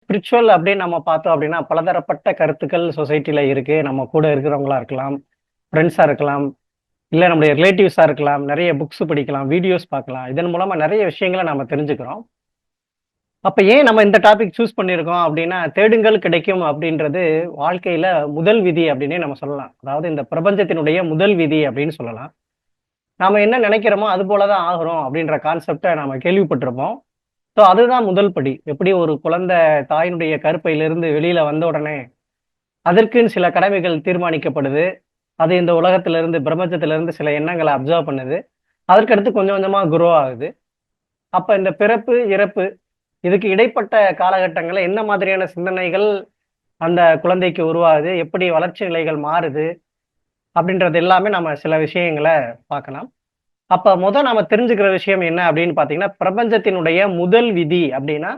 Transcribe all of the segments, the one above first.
Spiritual அப்படின்னு நம்ம பார்த்தோம் அப்படின்னா, பலதரப்பட்ட கருத்துக்கள் சொசைட்டில இருக்கு. நம்ம கூட இருக்கிறவங்களா இருக்கலாம், ஃப்ரெண்ட்ஸா இருக்கலாம், இல்ல நம்முடைய ரிலேட்டிவ்ஸா இருக்கலாம். நெறைய புக்ஸ் படிக்கலாம், வீடியோஸ் பார்க்கலாம். இதன் மூலமா நெறைய விஷயங்கள நாம தெரிஞ்சுக்கிறோம். அப்ப ஏன் நம்ம இந்த டாபிக் சூஸ் பண்ணியிருக்கோம் அப்படின்னா, தேடுங்கள் கிடைக்கும் அப்படின்றது வாழ்க்கையில முதல் விதி அப்படின்னே நம்ம சொல்லலாம். அதாவது இந்த பிரபஞ்சத்தினுடைய முதல் விதி அப்படின்னு சொல்லலாம். நாம என்ன நெனைக்கிறோமோ, அது போல தான் ஆகுறோம் அப்படின்ற கான்செப்ட்ட நாம கேள்விப்பட்டிருப்போம். ஸோ அதுதான் முதல் படி. எப்படி ஒரு குழந்தை தாயினுடைய கருப்பையிலிருந்து வெளியில வந்த உடனே, அதற்குன்னு சில கடமைகள் தீர்மானிக்கப்படுது. அது இந்த உலகத்திலிருந்து, பிரபஞ்சத்திலிருந்து சில எண்ணங்கள அப்சர்வ் பண்ணுது. அதற்கடுத்து கொஞ்சம் கொஞ்சமா குரோ ஆகுது. அப்ப இந்த பிறப்பு, இறப்பு இதுக்கு இடைப்பட்ட காலகட்டங்கள்ல என்ன மாதிரியான சிந்தனைகள் அந்த குழந்தைக்கு உருவாகுது? எப்படி வளர்ச்சி நிலைகள் மாறுது? அப்படின்றது எல்லாமே நம்ம சில விஷயங்கள பார்க்கலாம். அப்ப நாம தெரிஞ்சுக்கிற விஷயம் என்ன அப்படின்னு பார்த்தீங்கன்னா, பிரபஞ்சத்தினுடைய முதல் விதி அப்படின்னா,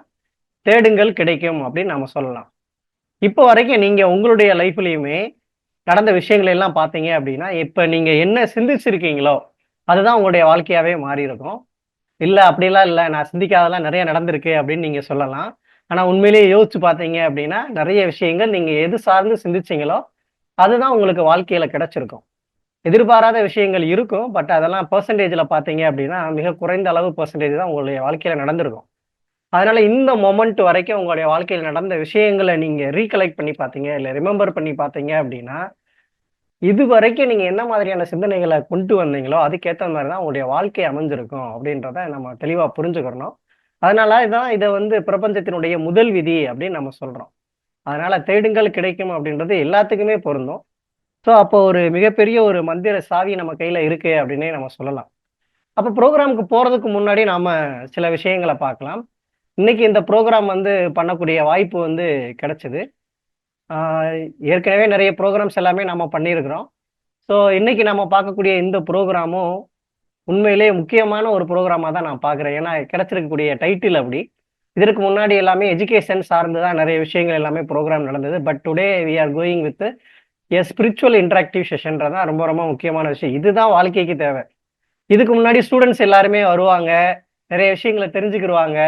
தேடுங்கள் கிடைக்கும் அப்படின்னு நாம சொல்லலாம். இப்போ வரைக்கும் நீங்க உங்களுடைய லைஃப்லயுமே நடந்த விஷயங்களை எல்லாம் பார்த்தீங்க அப்படின்னா, இப்ப நீங்க என்ன சிந்திச்சிருக்கீங்களோ, அதுதான் உங்களுடைய வாழ்க்கையாவே மாறியிருக்கும். இல்ல அப்படிலாம் இல்ல. நான் சிந்திக்காததெல்லாம் நெறைய நடந்திருக்கு அப்படின்னு நீங்க சொல்லலாம். ஆனா உண்மையிலேயே யோசிச்சு பார்த்தீங்க அப்படின்னா, நெறைய விஷயங்கள் நீங்க எது சார்ந்து சிந்திச்சீங்களோ, அதுதான் உங்களுக்கு வாழ்க்கையில கிடைச்சிருக்கும். எதிர்பாராத விஷயங்கள் இருக்கும். பட் அதெல்லாம் பெர்சன்டேஜ்ல பார்த்தீங்க அப்படின்னா, மிக குறைந்த அளவு பெர்சன்டேஜ் தான் உங்களுடைய வாழ்க்கையில நடந்திருக்கும். அதனால இந்த மொமெண்ட் வரைக்கும் உங்களுடைய வாழ்க்கையில நடந்த விஷயங்கள நீங்க ரீகலெக்ட் பண்ணி பார்த்தீங்க, இல்ல ரிமெம்பர் பண்ணி பார்த்தீங்க அப்படின்னா, இதுவரைக்கும் நீங்க என்ன மாதிரியான சிந்தனைகள கொண்டு வந்தீங்களோ, அதுக்கேத்த மாரி தான் உங்களுடைய வாழ்க்கை அமைஞ்சிருக்கும் அப்படின்றத நம்ம தெளிவா புரிஞ்சுக்கிறணும். அதனால இத வந்து பிரபஞ்சத்தினுடைய முதல் விதி அப்படின்னு நம்ம சொல்றோம். அதனால தேடுங்கள் கிடைக்கும் அப்படின்றது எல்லாத்துக்குமே பொருந்தும். ஸோ அப்போ ஒரு மிகப்பெரிய ஒரு மந்திர சாவி நம்ம கையில இருக்கு அப்படின்னே நம்ம சொல்லலாம். அப்ப ப்ரோகிராமுக்கு போறதுக்கு முன்னாடி நாம சில விஷயங்கள பார்க்கலாம். இன்னைக்கு இந்த ப்ரோகிராம் வந்து பண்ணக்கூடிய வாய்ப்பு வந்து கிடைச்சது. ஆ ஏற்கனவே நெறைய ப்ரோகிராம்ஸ் எல்லாமே நம்ம பண்ணியிருக்கிறோம். ஸோ இன்னைக்கு நம்ம பார்க்கக்கூடிய இந்த ப்ரோகிராமும் உண்மையிலேயே முக்கியமான ஒரு ப்ரோகிராமா தான் நான் பார்க்குறேன். ஏன்னா கிடைச்சிருக்கக்கூடிய டைட்டில் அப்படி. இதற்கு முன்னாடி எல்லாமே எஜுகேஷன் சார்ந்து தான் நெறைய விஷயங்கள் எல்லாமே ப்ரோகிராம் நடந்தது. But today we are going with spiritual interactive செஷன்றது தான் ரொம்ப ரொம்ப முக்கியமான விஷயம். இதுதான் வாழ்க்கைக்கு தேவை. இதுக்கு முன்னாடி ஸ்டூடண்ட்ஸ் எல்லாருமே வருவாங்க. நெறைய விஷயங்கள தெரிஞ்சுக்கிருவாங்க.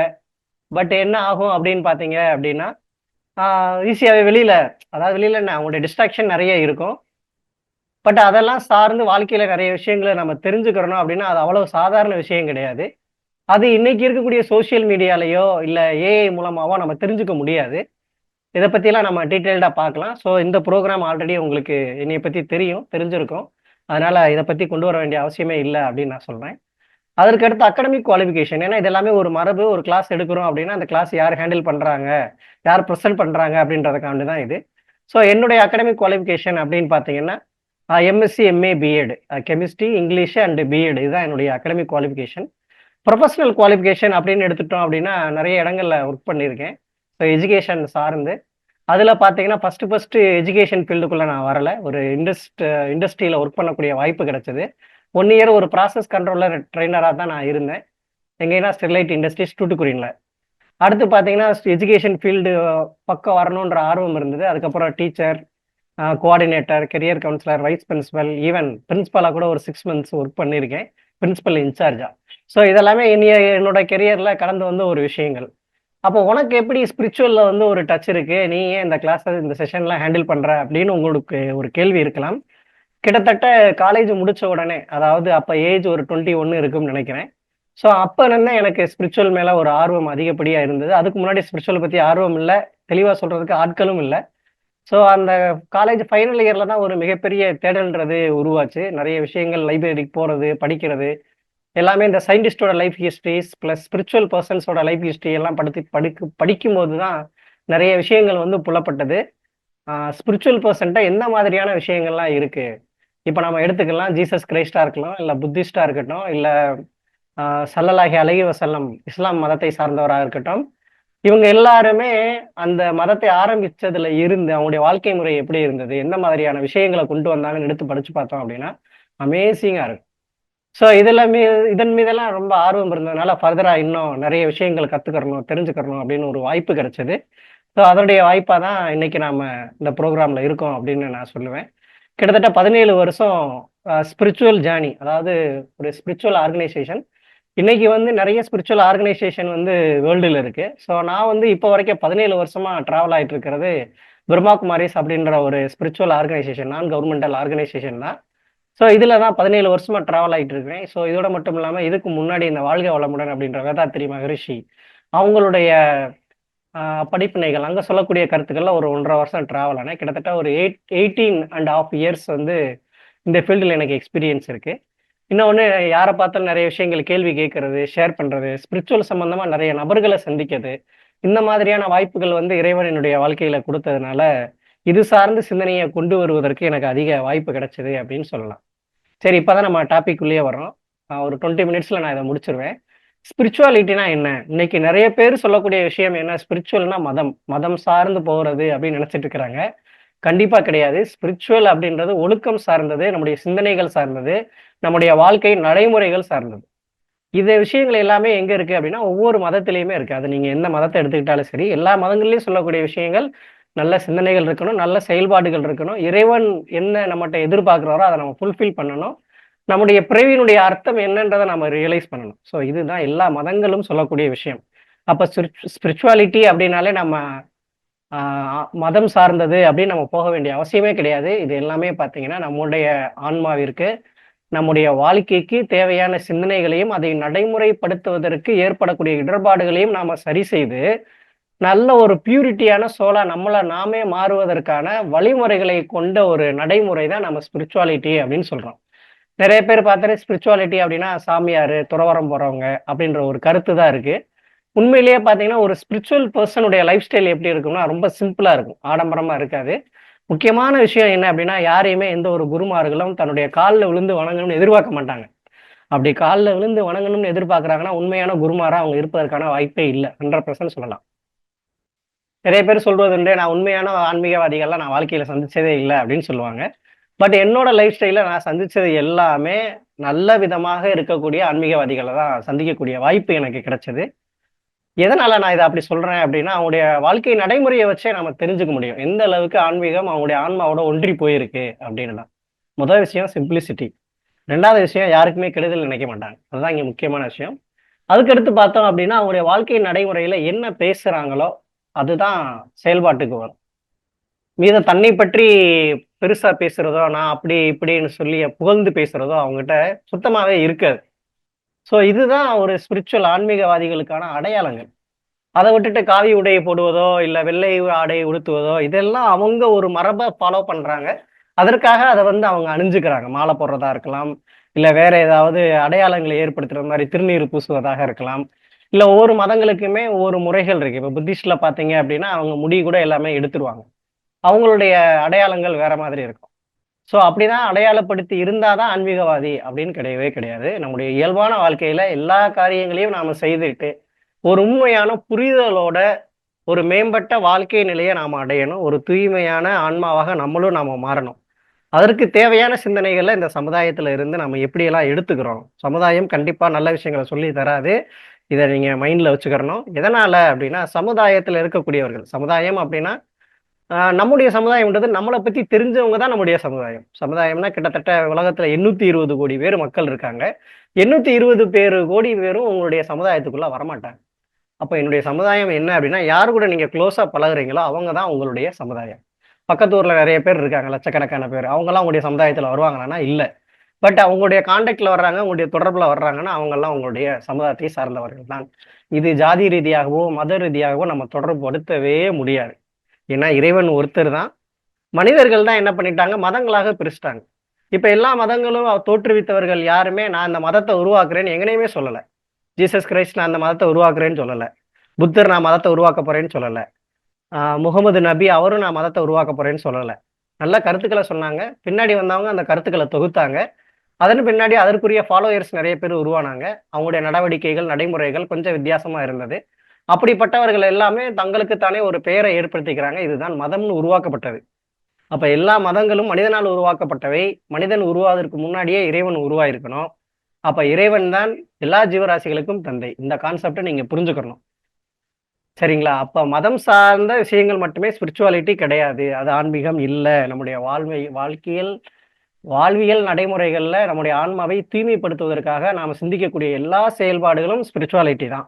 பட் என்ன ஆகும் அப்படின்னு பார்த்தீங்க அப்படின்னா, ஆ ஈஸியாவே வெளியில அதாவது வெளியில என்ன அவங்களுடைய டிஸ்ட்ராக்ஷன் நெறைய இருக்கும். பட் அதெல்லாம் சார்ந்து வாழ்க்கையில நெறைய விஷயங்கள நம்ம தெரிஞ்சுக்கிறணும் அப்படின்னா, அது அவ்வளவு சாதாரண விஷயம் கிடையாது. அது இன்னைக்கு இருக்கக்கூடிய சோசியல் மீடியாலயோ, இல்ல ஏஐ மூலமாவோ நம்ம தெரிஞ்சுக்க முடியாது. இத பத்திலாம் நம்ம டீட்டெயில்டா பார்க்கலாம். ஸோ இந்த ப்ரோகிராம் ஆல்ரெடி உங்களுக்கு என்னைய பத்தி தெரியும், தெரிஞ்சிருக்கும். அதனால இத பத்தி கொண்டு வர வேண்டிய அவசியமே இல்ல அப்படின்னு நான் சொல்றேன். அதற்கு அடுத்து அகாடமிக் குவாலிஃபிகேஷன். ஏன்னா இது எல்லாமே ஒரு மரபு, ஒரு கிளாஸ் எடுக்கிறோம் அப்படின்னா, அந்த கிளாஸ் யார் ஹேண்டில் பண்றாங்க, யார் பிரசன்ட் பண்றாங்க அப்படின்றதுக்காண்டி தான் இது. ஸோ என்னுடைய அகாடமிக் குவாலிஃபிகேஷன் அப்படின்னு பார்த்தீங்கன்னா, MSc, MA, BEd chemistry, English and BEd இதுதான் என்னுடைய அகாடமிக் குவாலிஃபிகேஷன். ப்ரொஃபஷனல் குவாலிஃபிகேஷன் அப்படின்னு எடுத்துட்டோம் அப்படின்னா, நெறைய இடங்கள்ல ஒர்க் பண்ணியிருக்கேன். ஸோ எஜுகேஷன் சார்ந்து. அதுல பார்த்தீங்கன்னா, ஃபர்ஸ்ட்டு எஜுகேஷன் ஃபீல்டுக்குள்ள நான் வரல. ஒரு இண்டஸ்ட்ரியில ஒர்க் பண்ணக்கூடிய வாய்ப்பு கிடைச்சது. 1 இயர் ஒரு ப்ராசஸ் கண்ட்ரோலர் ட்ரெய்னரா தான் நான் இருந்தேன். எங்கன்னா ஸ்டெர்லைட் இண்டஸ்ட்ரீஸ் தூத்துக்குடியில. அடுத்து பார்த்தீங்கன்னா, எஜுகேஷன் ஃபீல்டு பக்கம் வரணுன்ற ஆர்வம் இருந்தது. அதுக்கப்புறம் teacher, coordinator, career counsellor, vice principal, even பிரின்சிபலா கூட ஒரு 6 மந்த்ஸ் ஒர்க் பண்ணியிருக்கேன். பிரின்சிபல் இன்சார்ஜா. ஸோ இதெல்லாமே என்னோட கெரியர்ல கடந்து வந்த ஒரு விஷயங்கள். அப்போ உனக்கு எப்படி ஸ்பிரிச்சுவல்ல வந்து ஒரு டச் இருக்கு? நீ ஏன் இந்த கிளாஸ இந்த செஷன்லாம் ஹேண்டில் பண்ற? அப்படின்னு உங்களுக்கு ஒரு கேள்வி இருக்கலாம். கிட்டத்தட்ட காலேஜ் முடிச்ச உடனே, அதாவது அப்ப ஏஜ் ஒரு 21 இருக்கும்னு நெனைக்கிறேன். ஸோ அப்பலருந்து எனக்கு ஸ்பிரிச்சுவல் மேல ஒரு ஆர்வம் அதிகப்படியா இருந்தது. அதுக்கு முன்னாடி ஸ்பிரிச்சுவல் பத்தி ஆர்வம் இல்ல. தெளிவா சொல்றதுக்கு ஆட்களும் இல்ல. ஸோ அந்த காலேஜ் ஃபைனல் இயர்ல தான் ஒரு மிகப்பெரிய தேடல்ன்றது உருவாச்சு. நெறைய விஷயங்கள் லைப்ரரிக்கு போறது, படிக்கிறது, எல்லாமே இந்த சயின்டிஸ்ட்டோட லைஃப் ஹிஸ்டரிஸ் பிளஸ் ஸ்பிரிச்சுவல் பெர்சன்ஸோட லைஃப் ஹிஸ்டரி எல்லாம் படிக்கும்போது தான் நெறைய விஷயங்கள் வந்து புலப்பட்டது. ஸ்பிரிச்சுவல் பெர்சன்ட்ட எந்த மாதிரியான விஷயங்கள்லாம் இருக்கு? இப்ப நம்ம எடுத்துக்கலாம் ஜீசஸ் கிரைஸ்ட்டா இருக்கலாம், இல்ல புத்திஸ்ட்டா இருக்கட்டும், இல்ல ஸல்லல்லாஹு அலைஹி வஸல்லம் இஸ்லாம் மதத்தை சார்ந்தவரா இருக்கட்டும். இவங்க எல்லாருமே அந்த மதத்தை ஆரம்பிச்சதுல இருந்து அவங்களுடைய வாழ்க்கை முறை எப்படி இருந்தது? எந்த மாதிரியான விஷயங்கள கொண்டு வந்தாங்கன்னு எடுத்து படிச்சு பார்த்தோம் அப்படின்னா, அமேசிங்கா இருக்கும். ஸோ இதன் மீதெல்லாம் ரொம்ப ஆர்வம் இருந்ததுனால ஃபர்தரா இன்னும் நெறைய விஷயங்கள் கத்துக்கிறணும், தெரிஞ்சுக்கிறணும் அப்படின்னு ஒரு வாய்ப்பு கிடைச்சது. ஸோ அதனுடைய வாய்ப்பா தான் இன்னைக்கு நாம இந்த ப்ரோகிராம்ல இருக்கோம் அப்படின்னு நான் சொல்லுவேன். கிட்டத்தட்ட 17 வருஷம் ஸ்பிரிச்சுவல் ஜேர்னி அதாவது ஒரு ஸ்பிரிச்சுவல் ஆர்கனைசேஷன். இன்னைக்கு வந்து நிறைய ஸ்பிரிச்சுவல் ஆர்கனைசேஷன் வந்து வேர்ல்டுல இருக்கு. ஸோ நான் வந்து இப்போ வரைக்கும் 17 வருஷமா டிராவல் ஆயிட்டு இருக்கிறது பிரம்மா குமாரிஸ் அப்படின்ற ஒரு ஸ்பிரிச்சுவல் ஆர்கனைசேஷன், நான் கவர்மெண்டல் ஆர்கனைசேஷன் தான். ஸோ இதில் தான் 17 வருஷமா டிராவல் ஆயிட்டு இருக்கிறேன். ஸோ இதோட மட்டும் இல்லாமல் இதுக்கு முன்னாடி இந்த வாழ்க வளமுடன் அப்படின்ற வேதாத்திரி மகரிஷி அவங்களுடைய படிப்பினைகள் அங்கே சொல்லக்கூடிய கருத்துக்கள்ல ஒரு 1.5 வருஷம் டிராவல் ஆனேன். கிட்டத்தட்ட ஒரு 18.5 இயர்ஸ் வந்து இந்த ஃபீல்டில் எனக்கு எக்ஸ்பீரியன்ஸ் இருக்கு. இன்னொன்னு யாரை பார்த்தாலும் நிறைய விஷயங்கள் கேள்வி கேட்கறது, ஷேர் பண்றது, ஸ்பிரிச்சுவல் சம்பந்தமா நிறைய நபர்களை சந்திக்கிறது, இந்த மாதிரியான வாய்ப்புகள் வந்து இறைவன் என்னுடைய வாழ்க்கையில கொடுத்ததுனால, இது சார்ந்த சிந்தனையை கொண்டு வருவதற்கு எனக்கு அதிக வாய்ப்பு கிடைச்சது அப்படின்னு சொல்லலாம். சரி, இப்பதான் நம்ம டாபிக் உள்ளேயே வர்றோம். ஒரு 20 மினிட்ஸ்ல நான் இதை முடிச்சிருவேன். ஸ்பிரிச்சுவாலிட்டினா என்ன? இன்னைக்கு நிறைய பேர் சொல்லக்கூடிய விஷயம் என்ன? ஸ்பிரிச்சுவல்னா மதம், மதம் சார்ந்து போறது அப்படின்னு நினைச்சிட்டு இருக்கிறாங்க. கண்டிப்பா கிடையாது. ஸ்பிரிச்சுவல் அப்படின்றது ஒழுக்கம் சார்ந்தது, நம்முடைய சிந்தனைகள் சார்ந்தது, நம்முடைய வாழ்க்கை நடைமுறைகள் சார்ந்தது. இந்த விஷயங்கள் எல்லாமே எங்க இருக்கு அப்படின்னா, ஒவ்வொரு மதத்திலயுமே இருக்கு. அது நீங்க எந்த மதத்தை எடுத்துக்கிட்டாலும் சரி, எல்லா மதங்கள்லயும் சொல்லக்கூடிய விஷயங்கள், நல்ல சிந்தனைகள் இருக்கணும், நல்ல செயல்பாடுகள் இருக்கணும். இறைவன் என்ன நம்மட்ட எதிர்பார்க்கிறாரோ, அதை நம்ம ஃபுல்ஃபில் பண்ணணும். நம்முடைய பிறவியினுடைய அர்த்தம் என்னன்றதை நம்ம ரியலைஸ் பண்ணணும். ஸோ இதுதான் எல்லா மதங்களும் சொல்லக்கூடிய விஷயம். அப்ப ஸ்பிரிச்சுவாலிட்டி அப்படின்னாலே நம்ம மதம் சார்ந்தது அப்படின்னு நம்ம போக வேண்டிய அவசியமே கிடையாது. இது எல்லாமே பார்த்தீங்கன்னா, நம்முடைய ஆன்மாவிற்கு, நம்முடைய வாழ்க்கைக்கு தேவையான சிந்தனைகளையும், அதை நடைமுறைப்படுத்துவதற்கு ஏற்படக்கூடிய இடர்பாடுகளையும் நாம சரி செய்து, நல்ல ஒரு பியூரிட்டியான சோலா நம்மள நாமே மாறுவதற்கான வழிமுறைகளை கொண்ட ஒரு நடைமுறை தான் நம்ம ஸ்பிரிச்சுவாலிட்டி அப்படின்னு சொல்றோம். நிறைய பேர் பார்த்தாலே ஸ்பிரிச்சுவாலிட்டி அப்படின்னா சாமியாரு, துறவறம் போறவங்க அப்படின்ற ஒரு கருத்து தான் இருக்கு. உண்மையிலேயே பார்த்தீங்கன்னா, ஒரு ஸ்பிரிச்சுவல் பெர்சனுடைய லைஃப் ஸ்டைல் எப்படி இருக்கும்னா, ரொம்ப சிம்பிளா இருக்கும். ஆடம்பரமா இருக்காது. முக்கியமான விஷயம் என்ன அப்படின்னா, யாரையுமே எந்த ஒரு குருமார்களும் தன்னுடைய கால்ல விழுந்து வணங்கணும்னு எதிர்பார்க்க மாட்டாங்க. அப்படி கால்ல விழுந்து வணங்கணும்னு எதிர்பார்க்குறாங்கன்னா, உண்மையான குருமாரா அவங்க இருப்பதற்கான வாய்ப்பே இல்ல. 100% சொல்லலாம். நிறைய பேர் சொல்றது உண்டு, நான் உண்மையான ஆன்மீகவாதிகள்லாம் நான் வாழ்க்கையில சந்திச்சதே இல்ல அப்படின்னு சொல்லுவாங்க. பட் என்னோட லைஃப் ஸ்டைல்ல நான் சந்திச்சது எல்லாமே நல்ல விதமாக இருக்கக்கூடிய ஆன்மீகவாதிகள தான் சந்திக்கக்கூடிய வாய்ப்பு எனக்கு கிடைச்சது. எதனால நான் இத அப்படி சொல்றேன் அப்படின்னா, அவங்களுடைய வாழ்க்கை நடைமுறைய வச்சே நம்ம தெரிஞ்சுக்க முடியும். எந்த அளவுக்கு ஆன்மீகம் அவங்களுடைய ஆன்மாவோட ஒன்றி போயிருக்கு அப்படின்னு தான். முதல் விஷயம் சிம்ப்ளிசிட்டி. 2வது விஷயம் யாருக்குமே கெடுதல் நினைக்க மாட்டாங்க. அதுதான் இங்க முக்கியமான விஷயம். அதுக்கடுத்து பார்த்தோம் அப்படின்னா, அவங்களுடைய வாழ்க்கை நடைமுறையில என்ன பேசுறாங்களோ, அதுதான் செயல்பாட்டுக்கு வரும். தன்னை பற்றி பெருசா பேசுறதோ, நான் அப்படி இப்படின்னு சொல்லி புகழ்ந்து பேசுறதோ அவங்ககிட்ட சுத்தமாவே இருக்காது. ஸோ இதுதான் ஒரு ஸ்பிரிச்சுவல் ஆன்மீகவாதிகளுக்கான அடையாளங்கள். அத விட்டுட்டு காவி உடை போடுவதோ, இல்ல வெள்ளை ஆடை உடுத்துவதோ, இதெல்லாம் அவங்க ஒரு மரப ஃபாலோ பண்றாங்க. அதற்காக அத வந்து அவங்க அணிஞ்சுக்கிறாங்க. மாலை போடுறதா இருக்கலாம், இல்ல வேற ஏதாவது அடையாளங்களை ஏற்படுத்துற மாரி திருநீறு பூசுவதாக இருக்கலாம். இல்ல ஒவ்வொரு மதங்களுக்குமே ஒவ்வொரு முறைகள் இருக்கு. இப்ப புத்திஸ்ட்ல பார்த்தீங்க அப்படின்னா, அவங்க முடி கூட எல்லாமே எடுத்துருவாங்க. அவங்களுடைய அடையாளங்கள் வேற மாதிரி இருக்கும். ஸோ அப்படிதான் அடையாளப்படுத்தி இருந்தா தான் ஆன்மீகவாதி அப்படின்னு கிடையவே கிடையாது. நம்முடைய இயல்பான வாழ்க்கையில எல்லா காரியங்களையும் நாம செய்துட்டு, ஒரு உண்மையான புரிதலோட ஒரு மேம்பட்ட வாழ்க்கை நிலையை நாம அடையணும். ஒரு தூய்மையான ஆன்மாவாக நம்மளும் நாம மாறணும். அதற்கு தேவையான சிந்தனைகள்ல இந்த சமுதாயத்துல இருந்து நம்ம எப்படியெல்லாம் எடுத்துக்கிறோம். சமுதாயம் கண்டிப்பா நல்ல விஷயங்கள சொல்லி தராது. இத நீங்க மைண்ட்ல வச்சுக்கிறணும். எதனால அப்படின்னா, சமுதாயத்துல இருக்கக்கூடியவர்கள். சமுதாயம் அப்படின்னா நம்முடைய சமுதாயம்ன்றது நம்மள பத்தி தெரிஞ்சவங்க தான் நம்முடைய சமுதாயம். சமுதாயம்னா கிட்டத்தட்ட உலகத்துல 820 கோடி பேர் மக்கள் இருக்காங்க. 820 கோடி பேரும் உங்களுடைய சமுதாயத்துக்குள்ள வரமாட்டாங்க. அப்ப என்னுடைய சமுதாயம் என்ன அப்படின்னா, யாரு கூட நீங்க குளோஸா பழகுறீங்களோ அவங்க தான் உங்களுடைய சமுதாயம். பக்கத்து ஊர்ல நிறைய பேர் இருக்காங்க, லட்சக்கணக்கான பேர். அவங்கலாம் உங்களுடைய சமுதாயத்துல வருவாங்களான்னா இல்ல. பட் அவங்களுடைய கான்டாக்ட்ல வர்றாங்க, உங்களுடைய தொடர்புல வர்றாங்கன்னா, அவங்கலாம் உங்களுடைய சமுதாயத்தை சார்ந்தவர்கள் தான். இது ஜாதி ரீதியாகவோ, மத ரீதியாகவோ நம்ம தொடர்புபடுத்தவே முடியாது. ஏன்னா இறைவன் ஒருத்தர் தான். மனிதர்கள் தான் என்ன பண்ணிட்டாங்க, மதங்களாக பிரிச்சுட்டாங்க. இப்ப எல்லா மதங்களும் தோற்றுவித்தவர்கள் யாருமே நான் இந்த மதத்தை உருவாக்குறேன்னு எங்கனையுமே சொல்லல. ஜீசஸ் கிரைஸ்ட் நான் அந்த மதத்தை உருவாக்குறேன்னு சொல்லல. புத்தர் நான் மதத்தை உருவாக்க போறேன்னு சொல்லல. முகமது நபி அவரும் நான் மதத்தை உருவாக்க போறேன்னு சொல்லல. நல்ல கருத்துக்களை சொன்னாங்க. பின்னாடி வந்தவங்க அந்த கருத்துக்களை தொகுத்தாங்க. அதன் பின்னாடி அதற்குரிய ஃபாலோயர்ஸ் நிறைய பேர் உருவானாங்க. அவங்களுடைய நடவடிக்கைகள், நடைமுறைகள் கொஞ்சம் வித்தியாசமா இருந்தது. அப்படிப்பட்டவர்கள் எல்லாமே தங்களுக்கு தானே ஒரு பெயரை ஏற்படுத்திக்கிறாங்க. இதுதான் மதம்னு உருவாக்கப்பட்டது. அப்ப எல்லா மதங்களும் மனிதனால் உருவாக்கப்பட்டவை. மனிதன் உருவாவதற்கு முன்னாடியே இறைவன் உருவாயிருக்கணும். அப்ப இறைவன் தான் எல்லா ஜீவராசிகளுக்கும் தந்தை. இந்த கான்செப்டை நீங்க புரிஞ்சுக்கணும். சரிங்களா? அப்ப மதம் சார்ந்த விஷயங்கள் மட்டுமே ஸ்பிரிச்சுவாலிட்டி கிடையாது. அது ஆன்மீகம் இல்ல. நம்முடைய வாழ்க்கையில் வாழ்வியல் நடைமுறைகள்ல நம்முடைய ஆன்மாவை தூய்மைப்படுத்துவதற்காக நாம சிந்திக்கக்கூடிய எல்லா செயல்பாடுகளும் ஸ்பிரிச்சுவாலிட்டி தான்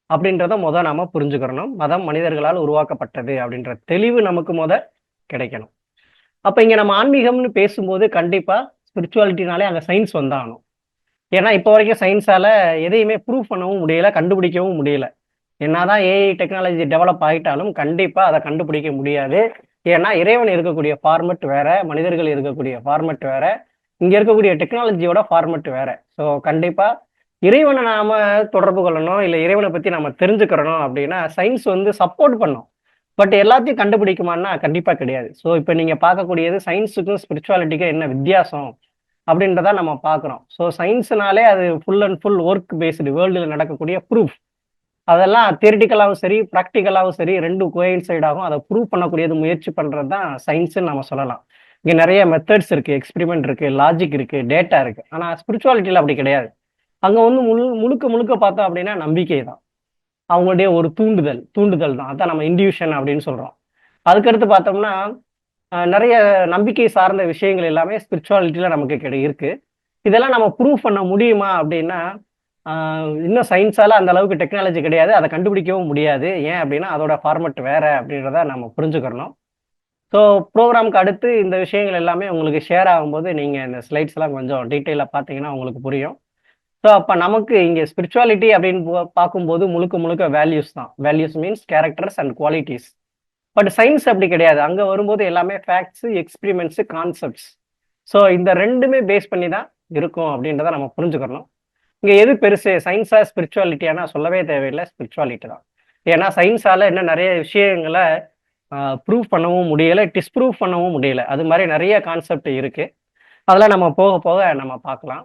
அப்படின்றத நாம புரிஞ்சுக்கிறணும். மதம் மனிதர்களால் உருவாக்கப்பட்டது அப்படின்ற தெளிவு நமக்கு கிடைக்கணும். அப்ப இங்க நம்ம ஆன்மீகம்னு பேசும்போது கண்டிப்பா ஸ்பிரிச்சுவாலிட்டினாலே அங்க சயின்ஸ் வந்தாகணும். ஏன்னா இப்போ வரைக்கும் சயின்ஸால எதையுமே ப்ரூவ் பண்ணவும் முடியல, கண்டுபிடிக்கவும் முடியல. என்னதான் ஏஐ டெக்னாலஜி டெவலப் ஆகிட்டாலும் கண்டிப்பா அதை கண்டுபிடிக்க முடியாது. ஏன்னா இறைவன் இருக்கக்கூடிய ஃபார்மெட் வேற, மனிதர்கள் இருக்கக்கூடிய ஃபார்மெட் வேற, இங்க இருக்கக்கூடிய டெக்னாலஜியோட ஃபார்மெட் வேற. ஸோ கண்டிப்பா இறைவனை நாம தொடர்பு கொள்ளணும், இல்லை இறைவனை பத்தி நம்ம தெரிஞ்சுக்கிறணும் அப்படின்னா சயின்ஸ் வந்து சப்போர்ட் பண்ணும். பட் எல்லாத்தையும் கண்டுபிடிக்குமான்னா கண்டிப்பா கிடையாது. ஸோ இப்போ நீங்க பார்க்கக்கூடியது சயின்ஸுக்கும் ஸ்பிரிச்சுவாலிட்டிக்கும் என்ன வித்தியாசம் அப்படின்றத நம்ம பார்க்குறோம். ஸோ சயின்ஸ்னாலே அது full and full work based வேர்ல்டில் நடக்கக்கூடிய ப்ரூஃப். அதெல்லாம் தியரிட்டிக்கலாகவும் சரி, ப்ராக்டிக்கலாகவும் சரி, ரெண்டும் கோயின்சைட் ஆகும். அதை ப்ரூவ் பண்ணக்கூடியது முயற்சி பண்ணுறது தான் சயின்ஸ்ன்னு நம்ம சொல்லலாம். இங்கே நிறைய மெத்தட்ஸ் இருக்கு, எக்ஸ்பெரிமெண்ட் இருக்கு, லாஜிக் இருக்கு, டேட்டா இருக்கு. ஆனால் ஸ்பிரிச்சுவாலிட்டியில் அப்படி கிடையாது. அங்கே வந்து முழுக்க முழுக்க பார்த்தோம் அப்படின்னா நம்பிக்கை தான். அவங்களுடைய ஒரு தூண்டுதல் தான். அதான் நம்ம இன்டியூஷன் அப்படின்னு சொல்றோம். அதுக்கடுத்து பார்த்தோம்னா நிறைய நம்பிக்கை சார்ந்த விஷயங்கள் எல்லாமே ஸ்பிரிச்சுவாலிட்டியில நமக்கு இருக்கு. இதெல்லாம் நம்ம ப்ரூவ் பண்ண முடியுமா அப்படின்னா இன்னும் சயின்ஸால அந்த அளவுக்கு டெக்னாலஜி கிடையாது, அதை கண்டுபிடிக்கவும் முடியாது. ஏன் அப்படின்னா அதோட ஃபார்மெட் வேற அப்படின்றத நம்ம புரிஞ்சுக்கிறணும். ஸோ ப்ரோக்ராமுக்கு அடுத்து இந்த விஷயங்கள் எல்லாமே உங்களுக்கு ஷேர் ஆகும்போது நீங்கள் இந்த ஸ்லைட்ஸ் எல்லாம் கொஞ்சம் டீட்டெயிலாக பார்த்தீங்கன்னா உங்களுக்கு புரியும். ஸோ அப்போ நமக்கு இங்கே ஸ்பிரிச்சுவாலிட்டி அப்படின்னு பார்க்கும்போது முழுக்க முழுக்க வேல்யூஸ் தான். Values means characters and qualities. But science அப்படி கிடையாது. அங்கே வரும்போது எல்லாமே ஃபேக்ட்ஸ், எக்ஸ்பிரிமெண்ட்ஸு, கான்செப்ட்ஸ். ஸோ இந்த ரெண்டுமே பேஸ் பண்ணி தான் இருக்கும் அப்படின்றத நம்ம புரிஞ்சுக்கணும். இங்கே எது பெருசு, சயின்ஸா ஸ்பிரிச்சுவாலிட்டியானா சொல்லவே தேவையில்லை, ஸ்பிரிச்சுவாலிட்டி தான். ஏன்னா சயின்ஸால இன்னும் நிறைய விஷயங்களை ப்ரூவ் பண்ணவும் முடியலை, டிஸ்ப்ரூவ் பண்ணவும் முடியல. அது மாதிரி நிறைய கான்செப்ட் இருக்கு. அதெல்லாம் நம்ம போக போக நம்ம பார்க்கலாம்.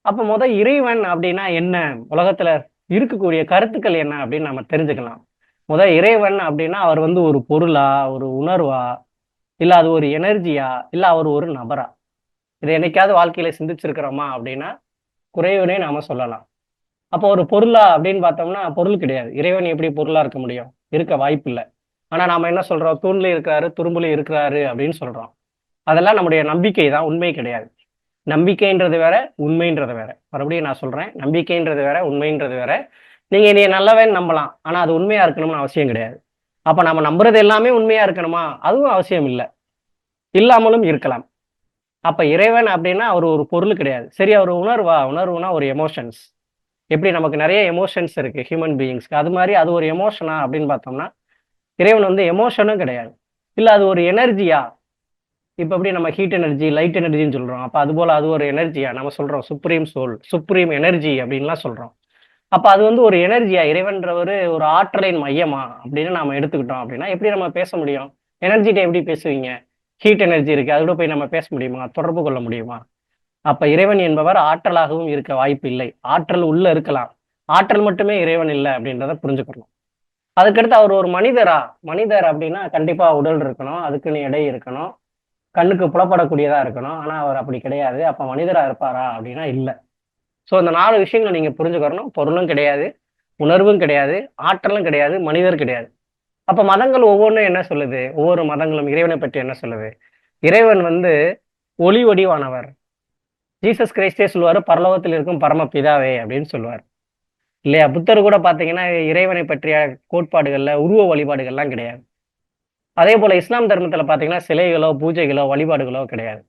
அப்போ இறைவன் அப்படின்னா என்ன, உலகத்துல இருக்கக்கூடிய கருத்துக்கள் என்ன அப்படின்னு நம்ம தெரிஞ்சுக்கலாம். இறைவன் அப்படின்னா அவர் வந்து ஒரு பொருளா, ஒரு உணர்வா, இல்ல அது ஒரு எனர்ஜியா, இல்ல அவர் ஒரு நபரா? இதை என்னைக்காவது வாழ்க்கையில சிந்திச்சிருக்கிறோமா அப்படின்னா குறைவுனே நாம சொல்லலாம். அப்போ ஒரு பொருளா அப்படின்னு பார்த்தோம்னா பொருள் கிடையாது. இறைவன் எப்படி பொருளா இருக்க முடியும்? இருக்க வாய்ப்பு இல்லை. ஆனா நாம என்ன சொல்றோம், தூண்ல இருக்கிறாரு, துரும்புல இருக்கிறாரு அப்படின்னு சொல்றோம். அதெல்லாம் நம்முடைய நம்பிக்கை தான், உண்மை கிடையாது. நம்பிக்கைன்றது வேற, உண்மைன்றது வேற. மறுபடியும் நான் சொல்றேன், நம்பிக்கைன்றது வேற, உண்மைன்றது வேற. நீங்க நீ நல்லவன் நம்பலாம், ஆனா அது உண்மையா இருக்கணும்னு அவசியம் கிடையாது. அப்ப நம்ம நம்புறது எல்லாமே உண்மையா இருக்கணுமா? அதுவும் அவசியம் இல்லை, இல்லாமலும் இருக்கலாம். அப்ப இறைவன் அப்படின்னா அவர் ஒரு பொருள் கிடையாது. சரி, அவர் உணர்வா? உணர்வுனா ஒரு எமோஷன்ஸ். எப்படி நமக்கு நிறைய எமோஷன்ஸ் இருக்கு ஹியூமன் பீயிங்ஸ்க்கு, அது மாதிரி அது ஒரு எமோஷனா அப்படின்னு பார்த்தோம்னா இறைவன் வந்து எமோஷனும் கிடையாது. இல்ல அது ஒரு எனர்ஜியா? இப்ப எப்படி நம்ம ஹீட் எனர்ஜி, லைட் எனர்ஜின்னு சொல்றோம். அப்ப அது போல அது ஒரு எனர்ஜியா? நம்ம சொல்றோம் சுப்ரீம் சோல், சுப்ரீம் எனர்ஜி அப்படின்லாம் சொல்றோம். அப்ப அது வந்து ஒரு எனர்ஜியா? இறைவன்றவர் ஒரு ஆற்றலின் மையமா அப்படின்னு நாம எடுத்துக்கிட்டோம் அப்படின்னா எப்படி நம்ம பேச முடியும்? எனர்ஜிட்ட எப்படி பேசுவீங்க? ஹீட் எனர்ஜி இருக்கு, அதோட போய் நம்ம பேச முடியுமா? தொடர்பு கொள்ள முடியுமா? அப்ப இறைவன் என்பவர் ஆற்றலாகவும் இருக்க வாய்ப்பு இல்லை. ஆற்றல் உள்ள இருக்கலாம், ஆற்றல் மட்டுமே இறைவன் இல்லை அப்படின்றத புரிஞ்சுக்கணும். அதுக்கடுத்து அவர் ஒரு மனிதரா? மனிதர் அப்படின்னா கண்டிப்பா உடல் இருக்கணும், அதுக்குன்னு எடை இருக்கணும், கண்ணுக்கு புலப்படக்கூடியதா இருக்கணும். ஆனா அவர் அப்படி கிடையாது. அப்ப மனிதரா இருப்பாரா அப்படின்னா இல்லை. ஸோ இந்த 4 விஷயங்களை நீங்க புரிஞ்சுக்கணும். பொருளும் கிடையாது, உணர்வும் கிடையாது, ஆற்றலும் கிடையாது, மனிதர் கிடையாது. அப்ப மதங்கள் ஒவ்வொன்றும் என்ன சொல்லுது? ஒவ்வொரு மதங்களும் இறைவனை பற்றி என்ன சொல்லுது? இறைவன் வந்து ஒளி வடிவானவர். ஜீசஸ் கிரைஸ்டே சொல்லுவாரு, பரலோகத்தில் இருக்கும் பரம பிதாவே அப்படின்னு சொல்லுவார் இல்லையா? புத்தர் கூட பாத்தீங்கன்னா இறைவனை பற்றிய கோட்பாடுகள்ல உருவ வழிபாடுகள்லாம் கிடையாது. அதே போல இஸ்லாம் தர்மத்துல பாத்தீங்கன்னா சிலைகளோ, பூஜைகளோ, வழிபாடுகளோ கிடையாது.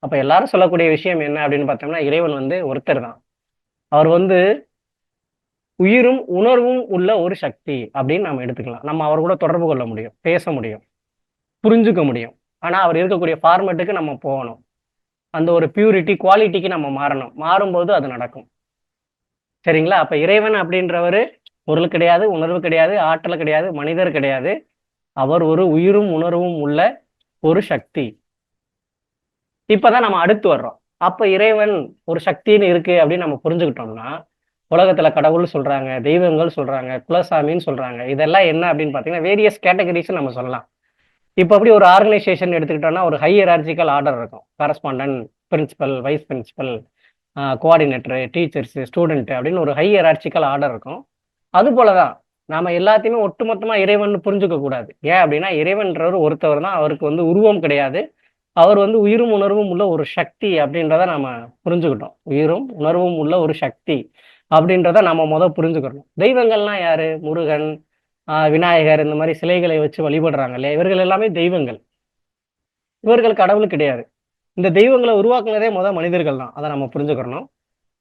அப்ப எல்லாரும் சொல்லக்கூடிய விஷயம் என்ன அப்படின்னு பார்த்தோம்னா இறைவன் வந்து ஒருத்தர் தான். அவர் வந்து உயிரும் உணர்வும் உள்ள ஒரு சக்தி அப்படின்னு நம்ம எடுத்துக்கலாம். நம்ம அவர் கூட தொடர்பு கொள்ள முடியும், பேச முடியும், புரிஞ்சுக்க முடியும். ஆனா அவர் இருக்கக்கூடிய ஃபார்மேட்டுக்கு நம்ம போகணும். அந்த ஒரு பியூரிட்டி, குவாலிட்டிக்கு நம்ம மாறணும். மாறும்போது அது நடக்கும். சரிங்களா? அப்ப இறைவன் அப்படின்றவர் பொருள் கிடையாது, உணர்வு கிடையாது, ஆற்றல் கிடையாது, மனிதர் கிடையாது. அவர் ஒரு உயிரும் உணர்வும் உள்ள ஒரு சக்தி. இப்பதான் நம்ம அடுத்து வர்றோம். அப்ப இறைவன் ஒரு சக்தின்னு இருக்கு அப்படின்னு நம்ம புரிஞ்சுக்கிட்டோம்னா உலகத்துல கடவுள் சொல்றாங்க, தெய்வங்கள் சொல்றாங்க, குலசாமின்னு சொல்றாங்க. இதெல்லாம் என்ன அப்படின்னு பாத்தீங்கன்னா வேரியஸ் கேட்டகரிஸ் நம்ம சொல்லலாம். இப்ப அப்படி ஒரு ஆர்கனைசேஷன் எடுத்துக்கிட்டோம்னா ஒரு ஹையரார்ச்சிக்கல் ஆர்டர் இருக்கும். Correspondent, principal, vice principal, coordinator, teachers, student அப்படின்னு ஒரு ஹையரார்ச்சிக்கல் ஆர்டர் இருக்கும். அது போலதான் நாம எல்லாத்தையுமே ஒட்டுமொத்தமா இறைவன் புரிஞ்சுக்க கூடாது. ஏன் அப்படின்னா இறைவன்றவர் ஒருத்தவர் தான். அவருக்கு வந்து உருவம் கிடையாது, அவர் வந்து உயிரும் உணர்வும் உள்ள ஒரு சக்தி அப்படின்றத நாம புரிஞ்சுக்கிட்டோம். உயிரும் உணர்வும் உள்ள ஒரு சக்தி அப்படின்றத நாம புரிஞ்சுக்கிறணும். தெய்வங்கள்லாம் யாரு? முருகன், விநாயகர் இந்த மாதிரி சிலைகளை வச்சு வழிபடுறாங்க இல்லையா? இவர்கள் எல்லாமே தெய்வங்கள். இவர்கள் கடவுள் கிடையாது. இந்த தெய்வங்களை உருவாக்குனதே மனிதர்கள் தான். அதை நம்ம புரிஞ்சுக்கிறணும்.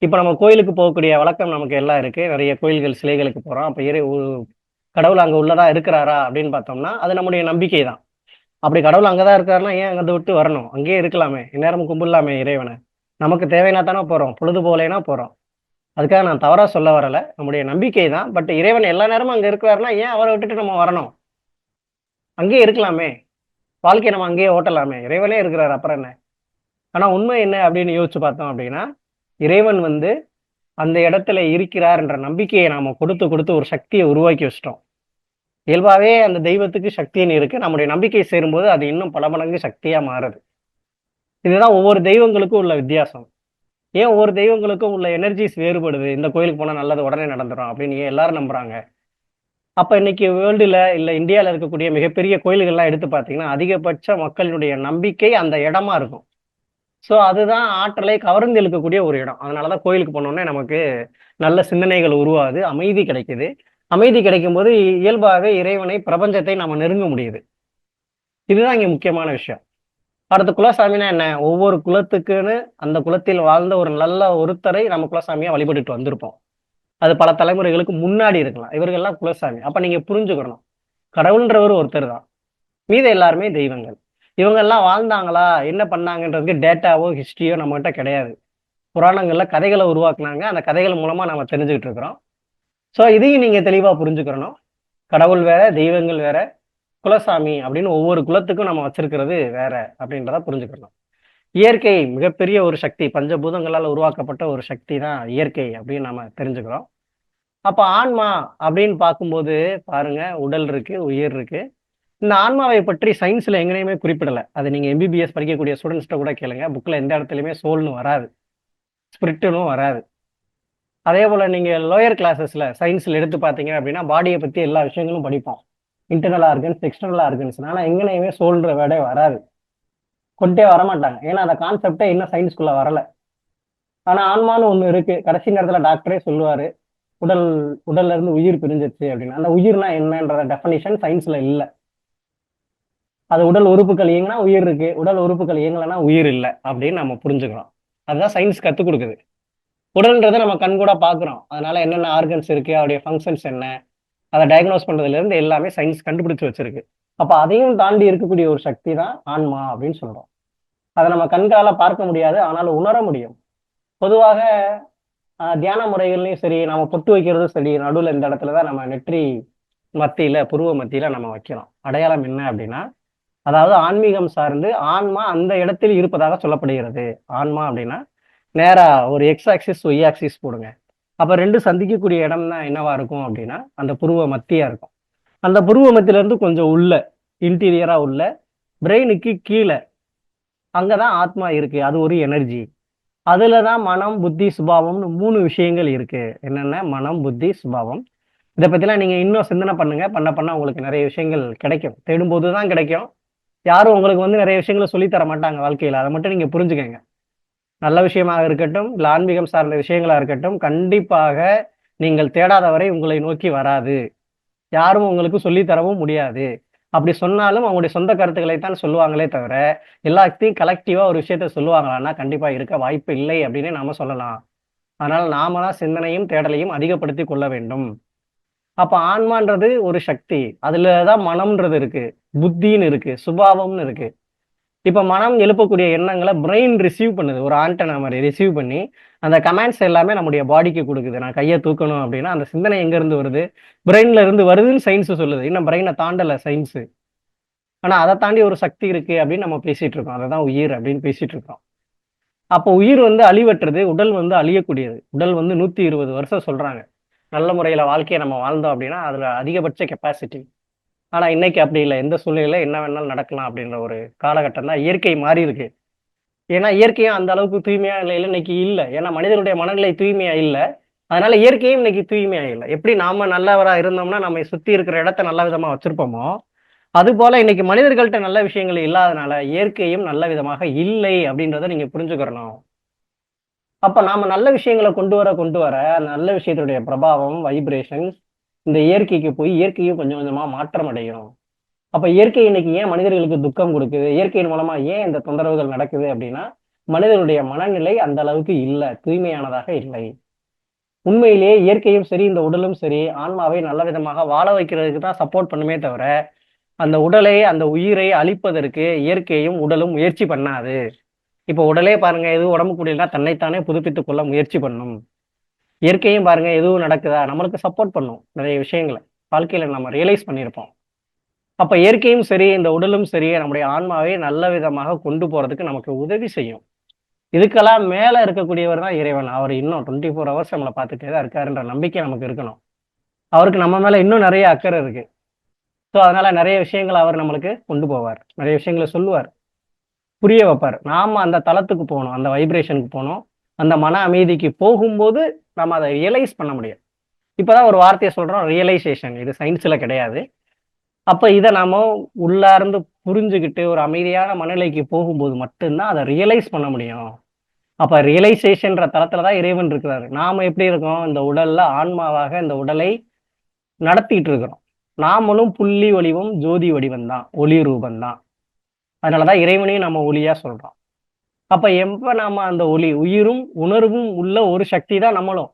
இப்ப நம்ம கோயிலுக்கு போகக்கூடிய வழக்கம் நமக்கு எல்லாம் இருக்கு. நிறைய கோயில்கள், சிலைகளுக்கு போறோம். அப்ப கடவுள் அங்க உள்ளதா இருக்கிறாரா அப்படின்னு பார்த்தோம்னா, அது நம்முடைய நம்பிக்கை தான். அப்படி கடவுள் அங்கதான் இருக்காருன்னா ஏன் அங்க விட்டு வரணும்? அங்கேயே இருக்கலாமே, இந்நேரமும் கும்பிடலாமே இறைவனை. நமக்கு தேவைன்னா தானே போறோம், பொழுது போகலைன்னா போறோம். அதுக்காக நான் தவறா சொல்ல வரல. நம்முடைய நம்பிக்கை தான். பட் இறைவன் எல்லா நேரமும் அங்க இருக்கிறாருன்னா ஏன் அவரை விட்டுட்டு நம்ம வரணும்? அங்கேயே இருக்கலாமே, வாழ்க்கையை நம்ம அங்கேயே ஓட்டலாமே, இறைவனே இருக்கிறாரு அப்புறம் என்ன? ஆனா உண்மை என்ன அப்படின்னு யோசிச்சு பார்த்தோம் அப்படின்னா, இறைவன் வந்து அந்த இடத்துல இருக்கிறார் என்ற நம்பிக்கையை நாம கொடுத்து கொடுத்து ஒரு சக்தியை உருவாக்கி வச்சிட்டோம். இயல்பாவே அந்த தெய்வத்துக்கு சக்தின்னு இருக்கு. நம்முடைய நம்பிக்கை சேரும்போது அது இன்னும் பல மடங்கு சக்தியா மாறுது. இதுதான் ஒவ்வொரு தெய்வங்களுக்கும் உள்ள வித்தியாசம். ஏன் ஒவ்வொரு தெய்வங்களுக்கும் உள்ள எனர்ஜிஸ் வேறுபடுது? இந்த கோயிலுக்கு போனா நல்லது உடனே நடந்துரும் அப்படின்னு ஏன் எல்லாரும் நம்புறாங்க? அப்ப இன்னைக்கு வேர்ல்டுல இல்ல இந்தியால இருக்கக்கூடிய மிகப்பெரிய கோயில்கள்லாம் எடுத்து பார்த்தீங்கன்னா, அதிகபட்ச மக்களினுடைய நம்பிக்கை அந்த இடமா இருக்கும். ஸோ அதுதான் ஆற்றலை கவர்ந்து இழுக்கக்கூடிய ஒரு இடம். அதனாலதான் கோயிலுக்கு போனோனே நமக்கு நல்ல சிந்தனைகள் உருவாகுது, அமைதி கிடைக்குது. அமைதி கிடைக்கும்போது இயல்பாகவே இறைவனை, பிரபஞ்சத்தை நாம நெருங்க முடியுது. இதுதான் இங்க முக்கியமான விஷயம். அடுத்து குலசாமின்னா என்ன? ஒவ்வொரு குலத்துக்குன்னு அந்த குலத்தில் வாழ்ந்த ஒரு நல்ல ஒருத்தரை நம்ம குலசாமியா வழிபட்டுட்டு வந்திருப்போம். அது பல தலைமுறைகளுக்கு முன்னாடி இருக்கலாம். இவர்கள்லாம் குலசாமி. அப்ப நீங்க புரிஞ்சுக்கணும். கடவுள்ன்றவர் ஒருத்தர் தான். மீத எல்லாருமே தெய்வங்கள். இவங்க எல்லாம் வாழ்ந்தாங்களா? என்ன பண்ணாங்கன்றதுக்கு டேட்டாவோ, ஹிஸ்டரியோ நம்மகிட்ட கிடையாது. புராணங்கள்ல கதைகளை உருவாக்குனாங்க. அந்த கதைகள் மூலமா நாம தெரிஞ்சுக்கிட்டு இருக்கிறோம். ஸோ இதையும் நீங்க தெளிவா புரிஞ்சுக்கிறணும். கடவுள் வேற, தெய்வங்கள் வேற, குலசாமி அப்படின்னு ஒவ்வொரு குலத்துக்கும் நம்ம வச்சிருக்கிறது வேற அப்படின்றத புரிஞ்சுக்கணும். இயற்கை மிகப்பெரிய ஒரு சக்தி. பஞ்சபூதங்களால் உருவாக்கப்பட்ட ஒரு சக்தி தான் இயற்கை அப்படின்னு நாம தெரிஞ்சுக்கிறோம். அப்ப ஆன்மா அப்படின்னு பார்க்கும்போது பாருங்க, உடல் இருக்கு, உயிர் இருக்கு. இந்த ஆன்மாவை பற்றி சயின்ஸ்ல எங்கேயுமே குறிப்பிடல. அது நீங்க எம்பிபிஎஸ் படிக்கக்கூடிய ஸ்டூடெண்ட்ஸ்ட்ட கூட கேளுங்க. புக்ல எந்த இடத்துலயுமே சோல்னு வராது, ஸ்பிரிட்டுன்னு வராது. அதே போல நீங்க லோயர் கிளாஸஸ்ல சயின்ஸ்ல எடுத்து பார்த்தீங்க அப்படின்னா, பாடியை பத்தி எல்லா விஷயங்களும் படிப்போம். Internal organs, external organs. ஆனா எங்கேயுமே சோல்ன்ற வேர்டே வராது. கொண்டே வரமாட்டாங்க. ஏன்னா அந்த கான்செப்டே இன்னும் சயின்ஸ்குள்ள வரல. ஆனா ஆன்மான்னு ஒண்ணு இருக்கு. கடைசி நேரத்துல டாக்டரே சொல்லுவாரு, உடல் உடல்ல இருந்து உயிர் பிரிஞ்சிருச்சு அப்படின்னு. அந்த உயிர்னா என்னன்ற டெஃபனிஷன் சயின்ஸ்ல இல்ல. அது உடல் உறுப்புகள் இயங்கினா உயிர் இருக்கு, உடல் உறுப்புகள் இயங்கலைன்னா உயிர் இல்லை அப்படின்னு நம்ம புரிஞ்சுக்கிறோம். அதுதான் சயின்ஸ் கத்துக் கொடுக்குது. உடல்ன்றதை நம்ம கண் கூட பாக்குறோம். அதனால என்னென்ன ஆர்கன்ஸ் இருக்கு, அவருடைய ஃபங்க்ஷன்ஸ் என்ன, அதை டயக்னோஸ் பண்றதுல இருந்து எல்லாமே சயின்ஸ் கண்டுபிடிச்சு வச்சிருக்கு. அப்ப அதையும் தாண்டி இருக்கக்கூடிய ஒரு சக்தி தான் ஆன்மா அப்படின்னு சொல்றோம். அதை நம்ம கண்கால பார்க்க முடியாது, ஆனாலும் உணர முடியும். பொதுவாக தியான முறைகள்லயும் சரி, நம்ம பொட்டு வைக்கிறதும் சரி, நடுவில் இந்த இடத்துலதான் நம்ம நெற்றி மத்தியில, புருவ மத்தியில நம்ம வைக்கிறோம். அடையாளம் என்ன அப்படின்னா, அதாவது ஆன்மீகம் சார்ந்து ஆன்மா அந்த இடத்தில் இருப்பதாக சொல்லப்படுகிறது. ஆன்மா அப்படின்னா நேரா ஒரு எக்ஸ் ஆக்சிஸ், ஒய் ஆக்சிஸ் போடுங்க. அப்ப ரெண்டு சந்திக்கக்கூடிய இடம் தான் என்னவா இருக்கும் அப்படின்னா அந்த புருவ மத்தியா இருக்கும். அந்த புருவ மத்தியில இருந்து கொஞ்சம் உள்ள, இன்டீரியரா உள்ள, பிரெயினுக்கு கீழே அங்கதான் ஆத்மா இருக்கு. அது ஒரு எனர்ஜி. அதுலதான் மனம், புத்தி, சுபாவம்னு 3 விஷயங்கள் இருக்கு. என்னென்ன? மனம், புத்தி, சுபாவம். இதை பத்திலாம் நீங்க இன்னும் சிந்தனை பண்ணுங்க. பண்ண பண்ண உங்களுக்கு நிறைய விஷயங்கள் கிடைக்கும். தேடும் போதுதான் கிடைக்கும். யாரும் உங்களுக்கு வந்து நிறைய விஷயங்களை சொல்லி தர மாட்டாங்க வாழ்க்கையில. அதை மட்டும் நீங்க புரிஞ்சுக்கங்க. நல்ல விஷயமாக இருக்கட்டும், இல்ல ஆன்மீகம் சார்ந்த விஷயங்களா இருக்கட்டும், கண்டிப்பாக நீங்கள் தேடாத வரை உங்களை நோக்கி வராது. யாரும் உங்களுக்கு சொல்லி தரவும் முடியாது. அப்படி சொன்னாலும் அவங்களுடைய சொந்த கருத்துக்களை தான் சொல்லுவாங்களே தவிர, எல்லாத்தையும் கலெக்டிவா ஒரு விஷயத்த சொல்லுவாங்களான்னா கண்டிப்பா இருக்க வாய்ப்பு இல்லை அப்படின்னு நாம சொல்லலாம். அதனால நாம தான் சிந்தனையும் தேடலையும் அதிகப்படுத்தி கொள்ள வேண்டும். அப்ப ஆன்மான்றது ஒரு சக்தி. அதுலதான் மனம்ன்றது இருக்கு, புத்தின்னு இருக்கு, சுபாவம்னு இருக்கு. இப்ப மனம் எழுப்பக்கூடிய எண்ணங்களை பிரெயின் ரிசீவ் பண்ணுது. ஒரு ஆண்டனா மாதிரி ரிசீவ் பண்ணி அந்த கமாண்ட்ஸ் எல்லாமே நம்முடைய பாடிக்கு கொடுக்குது. நான் கையை தூக்கணும் அப்படின்னா அந்த சிந்தனை எங்க இருந்து வருது? பிரெயின்ல இருந்து வருதுன்னு சயின்ஸ் சொல்லுது. இன்னும் பிரெயினை தாண்டல சயின்ஸ். ஆனா அதை தாண்டி ஒரு சக்தி இருக்கு அப்படின்னு நம்ம பேசிட்டு இருக்கோம். அதை தான் உயிர் அப்படின்னு பேசிட்டு இருக்கோம். அப்போ உயிர் வந்து அழிவற்றது, உடல் வந்து அழியக்கூடியது. உடல் வந்து 120 வருஷம் சொல்றாங்க. நல்ல முறையில வாழ்க்கையை நம்ம வாழ்ந்தோம் அப்படின்னா அதுல அதிகபட்ச கெப்பாசிட்டி. ஆனா இன்னைக்கு அப்படி இல்லை. எந்த சூழ்நிலையில என்ன வேணாலும் நடக்கலாம் அப்படின்ற ஒரு காலகட்டம் தான். இயற்கை மாறி இருக்கு. ஏன்னா இயற்கையும் அந்த அளவுக்கு தூய்மையா நிலையில இன்னைக்கு இல்லை. ஏன்னா மனிதனுடைய மனநிலை தூய்மையா இல்லை. அதனால இயற்கையும் இன்னைக்கு தூய்மையா இல்லை. எப்படி நாம நல்லவரா இருந்தோம்னா நம்ம சுத்தி இருக்கிற இடத்த நல்ல விதமா வச்சிருப்போமோ, அதுபோல இன்னைக்கு மனிதர்கள்ட்ட நல்ல விஷயங்கள் இல்லாதனால இயற்கையும் நல்ல விதமாக இல்லை அப்படின்றத நீங்க புரிஞ்சுக்கிறணும். அப்ப நாம நல்ல விஷயங்கள கொண்டு வர அந்த நல்ல விஷயத்துடைய பிரபாவம், வைப்ரேஷன்ஸ் இந்த இயற்கைக்கு போய் இயற்கையும் கொஞ்சம் கொஞ்சமா மாற்றம் அடையும். அப்ப இயற்கை இன்னைக்கு ஏன் மனிதர்களுக்கு துக்கம் கொடுக்குது? இயற்கையின் மூலமா ஏன் இந்த தொந்தரவுகள் நடக்குது அப்படின்னா, மனிதனுடைய மனநிலை அந்த அளவுக்கு இல்ல. தூய்மையானதாக இல்லை. உண்மையிலேயே இயற்கையும் சரி, இந்த உடலும் சரி, ஆன்மாவை நல்ல விதமாக வாழ வைக்கிறதுக்கு தான் சப்போர்ட் பண்ணுமே தவிர, அந்த உடலை, அந்த உயிரை அழிப்பதற்கு இயற்கையும், உடலும் முயற்சி பண்ணாது. இப்போ உடலே பாருங்க, எதுவும் உடம்புக்கு முடியலன்னா தன்னைத்தானே புதுப்பித்துக் கொள்ள முயற்சி பண்ணும். இயற்கையும் பாருங்க, எதுவும் நடக்குதா? நம்மளுக்கு சப்போர்ட் பண்ணும். நிறைய விஷயங்கள. வாழ்க்கையில நம்ம ரியலைஸ் பண்ணியிருப்போம். அப்ப இயற்கையும் சரி, இந்த உடலும் சரி, நம்முடைய ஆன்மாவை நல்ல விதமாக கொண்டு போறதுக்கு நமக்கு உதவி செய்யும். இதுக்கெல்லாம் மேல இருக்கக்கூடியவர் தான் இறைவன். அவர் இன்னும் 24 ஹவர்ஸ் நம்மள பார்த்துட்டே தான் இருக்காருன்ற நம்பிக்கை நமக்கு இருக்கணும். அவருக்கு நம்ம மேல இன்னும் நெறைய அக்கறை இருக்கு. ஸோ, அதனால நெறைய விஷயங்கள அவர் நம்மளுக்கு கொண்டு போவார். நெறைய விஷயங்கள சொல்லுவார். புரிய வைப்பார். நாம அந்த தளத்துக்கு போணும். அந்த வைப்ரேஷனுக்கு போணும். அந்த மன அமைதிக்கு போகும்போது, நம்ம அத ரியலைஸ் பண்ண முடியும். இப்பதான் ஒரு வார்த்தைய சொல்றோம், ரியலைசேஷன். இது சயின்ஸ்ல கிடையாது. அப்ப இத நாம உள்ளார்ந்து புரிஞ்சுகிட்டு, ஒரு அமைதியான மனநிலைக்கு போகும்போது மட்டும் தான் அத ரியலைஸ் பண்ண முடியும். அப்ப ரியலைசேஷன்ற தளத்துல தான் இறைவன் இருக்கிறாரு. நாம எப்படி இருக்கோம்? இந்த உடல்ல ஆன்மாவாக இந்த உடலை நடத்திட்டு இருக்கிறோம். நாமளும் புள்ளி வடிவம், ஜோதி வடிவம் தான். ஒளி ரூபம் தான். அதனால தான் இறைவனையும் நம்ம ஒளியா சொல்றோம். அப்ப எப்ப நாம அந்த ஒளி, உயிரும், உணர்வும் உள்ள ஒரு சக்தி தான் நம்மளும்.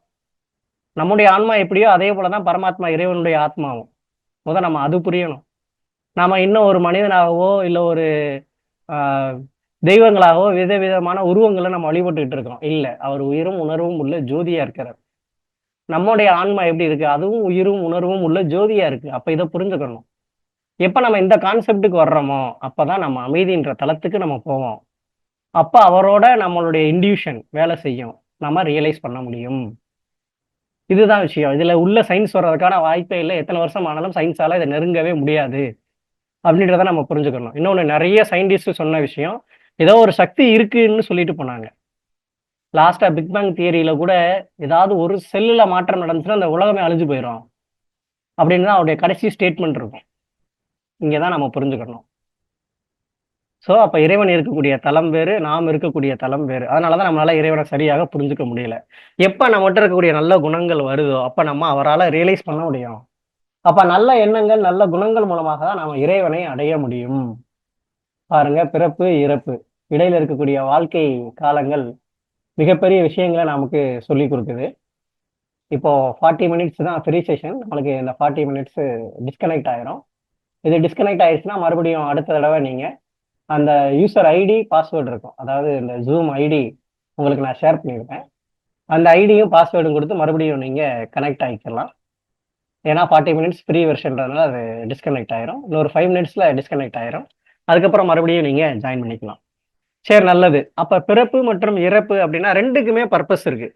நம்முடைய ஆன்மா எப்படியோ அதே போல தான் பரமாத்மா இறைவனுடைய ஆத்மாவும். நம்ம அது புரியணும். நாம இன்னும் ஒரு மனிதனாகவோ, இல்ல ஒரு ஆ தெய்வங்களாகவோ விதவிதமான உருவங்கள நம்ம வழிபட்டுட்டு இருக்கோம். இல்ல. அவர் உயிரும், உணர்வும் உள்ள ஜோதியா இருக்கிறார். நம்முடைய ஆன்மா எப்படி இருக்கு? அதுவும் உயிரும், உணர்வும் உள்ள ஜோதியா இருக்கு. அப்ப இத புரிஞ்சுக்கணும். எப்ப நம்ம இந்த கான்செப்ட்க்கு வர்றோமோ, அப்பதான் நம்ம அமைதின்ற தளத்துக்கு நம்ம போவோம். அப்ப அவரோட நம்மளுடைய இன்ட்யூஷன் வேலை செய்யும். நம்ம ரியலைஸ் பண்ண முடியும். இதுதான் விஷயம். இதுல உள்ள சயின்ஸ் வர்றதுக்கான வாய்ப்பே இல்ல. எத்தன வருஷம் ஆனாலும் சயின்ஸால இத நெருங்கவே முடியாது. அப்படின்றத நம்ம புரிஞ்சுக்கணும். இன்னொன்னு நெறைய சயின்டிஸ்ட் சொன்ன விஷயம், ஏதோ ஒரு சக்தி இருக்குன்னு சொல்லிட்டு போனாங்க. லாஸ்ட்டா பிக் பேங் தியரியில கூட ஏதாவது ஒரு செல்லுல மாற்றம் நடந்துச்சுன்னா, அந்த உலகமே அழிஞ்சு போயிரும். அப்படின்னு தான் அவருடைய கடைசி ஸ்டேட்மெண்ட் இருக்கும். இங்க தான் நம்ம புரிஞ்சுக்கணும். ஸோ, அப்ப இறைவன் இருக்கக்கூடிய தளம் வேறு, நாம் இருக்கக்கூடிய தளம் வேறு. அதனால தான் நம்மளால இறைவன சரியாக புரிஞ்சுக்க முடியல. எப்ப நம்மட்ட இருக்கக்கூடிய நல்ல குணங்கள் வருதோ, அப்ப நம்ம அவரால ரியலைஸ் பண்ண முடியும். அப்ப நல்ல எண்ணங்கள், நல்ல குணங்கள் மூலமாக தான் நாம இறைவனை அடைய முடியும். பாருங்க, பிறப்பு, இறப்பு. இடையில இருக்கக்கூடிய வாழ்க்கை காலங்கள் மிகப்பெரிய விஷயங்கள நமக்கு சொல்லிக் குடுக்குது. இப்போ 40 மினிட்ஸ் தான் ஃப்ரீ செஷன். நம்மளுக்கு இந்த 40 மினிட்ஸ் டிஸ்கனெக்ட் ஆயிரும். இது டிஸ்கனெக்ட் ஆயிருச்சுன்னா, மறுபடியும் அடுத்த தடவ நீங்க அந்த யூசர் ஐடி, பாஸ்வேர்ட் இருக்கும். அதாவது இந்த Zoom ஐடி உங்களுக்கு நான் ஷேர் பண்ணியிருப்பேன். அந்த ஐடியும், பாஸ்வேர்டும் குடுத்து மறுபடியும் நீங்க கனெக்ட் ஆயிக்கலாம். ஏன்னா 40 மினிட்ஸ் ஃப்ரீ வெர்ஷன்றதுனால அது டிஸ்கனெக்ட் ஆயிரும். இன்னொரு 5 மினிட்ஸ்ல டிஸ்கனெக்ட் ஆயிரும். அதுக்கப்புறம் மறுபடியும் நீங்க ஜாயின் பண்ணிக்கலாம். சரி, நல்லது. அப்ப பிறப்பு மற்றும் இறப்பு அப்படின்னா 2க்குமே பர்ப்பஸ் இருக்கு.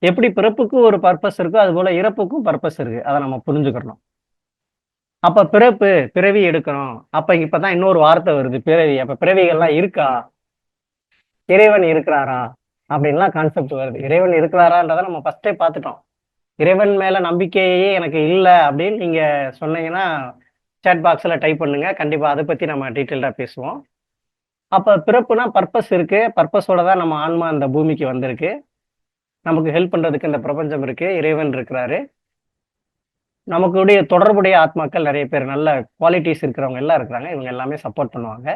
எப்படி பிறப்புக்கு ஒரு பர்ப்பஸ் இருக்கோ, அதுபோல இறப்புக்கும் பர்ப்பஸ் இருக்கு. அத நம்ம புரிஞ்சுக்கிறணும். அப்ப பிறப்பு, பிறவி எடுக்கணும். அப்ப இப்பதான் இன்னொரு வார்த்தை வருது, பிறவி. அப்ப பிறவிகள்லாம் இருக்கா? இறைவன் இருக்கிறாரா? அப்படின்லாம் கான்செப்ட் வருது. இறைவன் இருக்கிறாரான்றத நம்ம ஃபர்ஸ்ட்டே பார்த்துட்டோம். இறைவன் மேல நம்பிக்கையே எனக்கு இல்ல அப்படின்னு நீங்க சொன்னீங்கன்னா, சாட் பாக்ஸ்ல டைப் பண்ணுங்க. கண்டிப்பா அத பத்தி நம்ம டீட்டெயில்டா பேசுவோம். அப்ப பிறப்புனா பர்ப்பஸ் இருக்கு. பர்ப்பஸோட தான் நம்ம ஆன்மா இந்த பூமிக்கு வந்திருக்கு. நமக்கு ஹெல்ப் பண்றதுக்கு இந்த பிரபஞ்சம் இருக்கு. இறைவன் இருக்கிறாரு. நமக்குடைய தொடர்புடைய ஆத்மாக்கள் நெறைய பேர், நல்ல குவாலிட்டிஸ் இருக்கிறவங்க எல்லாம் இருக்கிறாங்க. இவங்க எல்லாமே சப்போர்ட் பண்ணுவாங்க.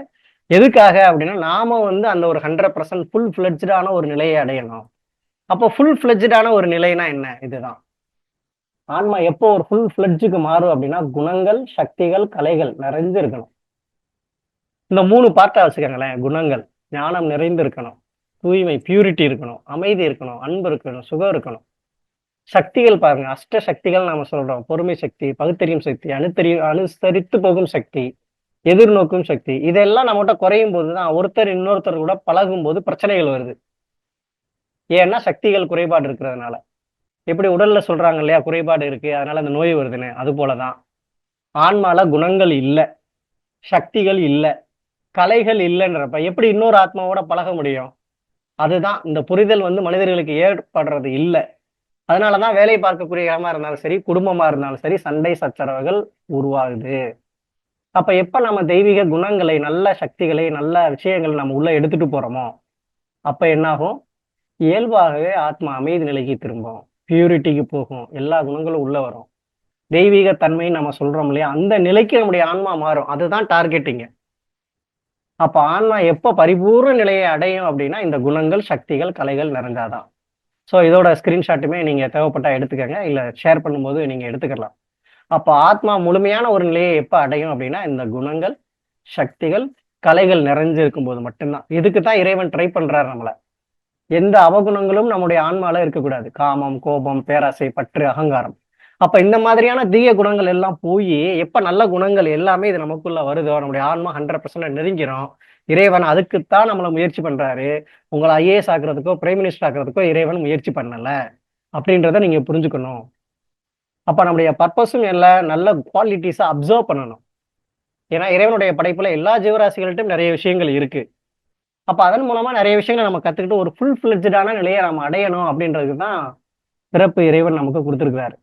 எதுக்காக அப்படின்னா, நாம வந்து அந்த ஒரு 100% ஃபுல் ஃப்ளெட்ஜ்டான ஒரு நிலையை அடையணும். அப்போ ஃபுல் ஃப்ளெட்ஜ்டான ஒரு நிலைனா என்ன? இதுதான். ஆன்மா எப்போ ஒரு ஃபுல் ஃப்ளெட்ஜுக்கு மாறும் அப்படின்னா, குணங்கள், சக்திகள், கலைகள் நிறைஞ்சு இருக்கணும். இந்த 3 பார்ட்டா வச்சுக்கோங்களேன். குணங்கள், ஞானம் நிறைந்து இருக்கணும். தூய்மை, பியூரிட்டி இருக்கணும். அமைதி இருக்கணும். அன்பு இருக்கணும். சுகம் இருக்கணும். சக்திகள் பாருங்க, அஷ்ட சக்திகள் நாம சொல்றோம். பொறுமை சக்தி, பகுத்தறியும் சக்தி, அனுசரித்து போகும் சக்தி, எதிர்நோக்கும் சக்தி. இதெல்லாம் நம்மகிட்ட குறையும் போதுதான் ஒருத்தர் இன்னொருத்தர் கூட பழகும்போது பிரச்சனைகள் வருது. ஏன்னா சக்திகள் குறைபாடு இருக்கிறதுனால. எப்படி உடல்ல சொல்றாங்க இல்லையா, குறைபாடு இருக்கு, அதனால அந்த நோய் வருதுன்னு. அது போலதான் ஆன்மால குணங்கள் இல்ல, சக்திகள் இல்ல, கலைகள் இல்லைன்றப்ப எப்படி இன்னொரு ஆத்மாவோட பழக முடியும்? அதுதான் இந்த புரிதல் வந்து மனிதர்களுக்கு ஏற்படுறது இல்ல. அதனாலதான் வேலை பார்க்கக்கூடிய இடமா இருந்தாலும் சரி, குடும்பமா இருந்தாலும் சரி, சண்டை சச்சரவுகள் உருவாகுது. அப்ப எப்ப நம்ம தெய்வீக குணங்களை, நல்ல சக்திகளை, நல்ல விஷயங்கள் நம்ம உள்ள எடுத்துட்டு போறோமோ, அப்ப என்னாகும்? இயல்பாகவே ஆத்மா அமைதி நிலைக்கு திரும்பும். பியூரிட்டிக்கு போகும். எல்லா குணங்களும் உள்ள வரும். தெய்வீக தன்மைன்னு நம்ம சொல்றோம் இல்லையா? அந்த நிலைக்கு நம்முடைய ஆன்மா மாறும். அதுதான் டார்கெட்டிங்க. அப்ப ஆன்மா எப்ப பரிபூர்ண நிலையை அடையும் அப்படின்னா, இந்த குணங்கள், சக்திகள், கலைகள் நிறைஞ்சாதான். ஸோ இதோட ஸ்கிரீன்ஷாட்டுமே நீங்க தேவைப்பட்டா எடுத்துக்கங்க. இல்ல ஷேர் பண்ணும்போது நீங்க எடுத்துக்கலாம். அப்ப ஆத்மா முழுமையான ஒரு நிலையை எப்ப அடையும் அப்படின்னா, இந்த குணங்கள், சக்திகள், கலைகள் நிறைஞ்சிருக்கும்போது மட்டும்தான். இதுக்கு தான் இறைவன் ட்ரை பண்றாரு நம்மள. எந்த அவகுணங்களும் நம்முடைய ஆன்மால இருக்கக்கூடாது. காமம், கோபம், பேராசை, பற்று, அகங்காரம். அப்ப இந்த மாதிரியான தீய குணங்கள் எல்லாம் போயி, எப்ப நல்ல குணங்கள் எல்லாமே இது நமக்குள்ள வருதோ, நம்முடைய ஆன்மா 100% நெருங்கிரும். இறைவன் அதுக்குத்தான் நம்மள முயற்சி பண்றாரு. உங்கள ஐஏஎஸ் ஆக்குறதுக்கோ, பிரைம் மினிஸ்டர் ஆக்குறதுக்கோ இறைவன் முயற்சி பண்ணல. அப்படின்றத நீங்க புரிஞ்சுக்கணும். அப்ப நம்முடைய பர்ப்பஸும் நல்ல குவாலிட்டிஸ அப்சர்வ் பண்ணணும். ஏன்னா இறைவனுடைய படைப்புல எல்லா ஜீவராசிகள்ட்டயும் நெறைய விஷயங்கள் இருக்கு. அப்ப அதன் மூலமா நெறைய விஷயங்கள நம்ம கத்துக்கிட்டு ஒரு ஃபுல் ஃபிளெட்ஜ்டான நிலைய நம்ம அடையணும் அப்படின்றதுக்கு தான் பிறப்பு இறைவன் நமக்கு குடுத்திருக்கிறாரு.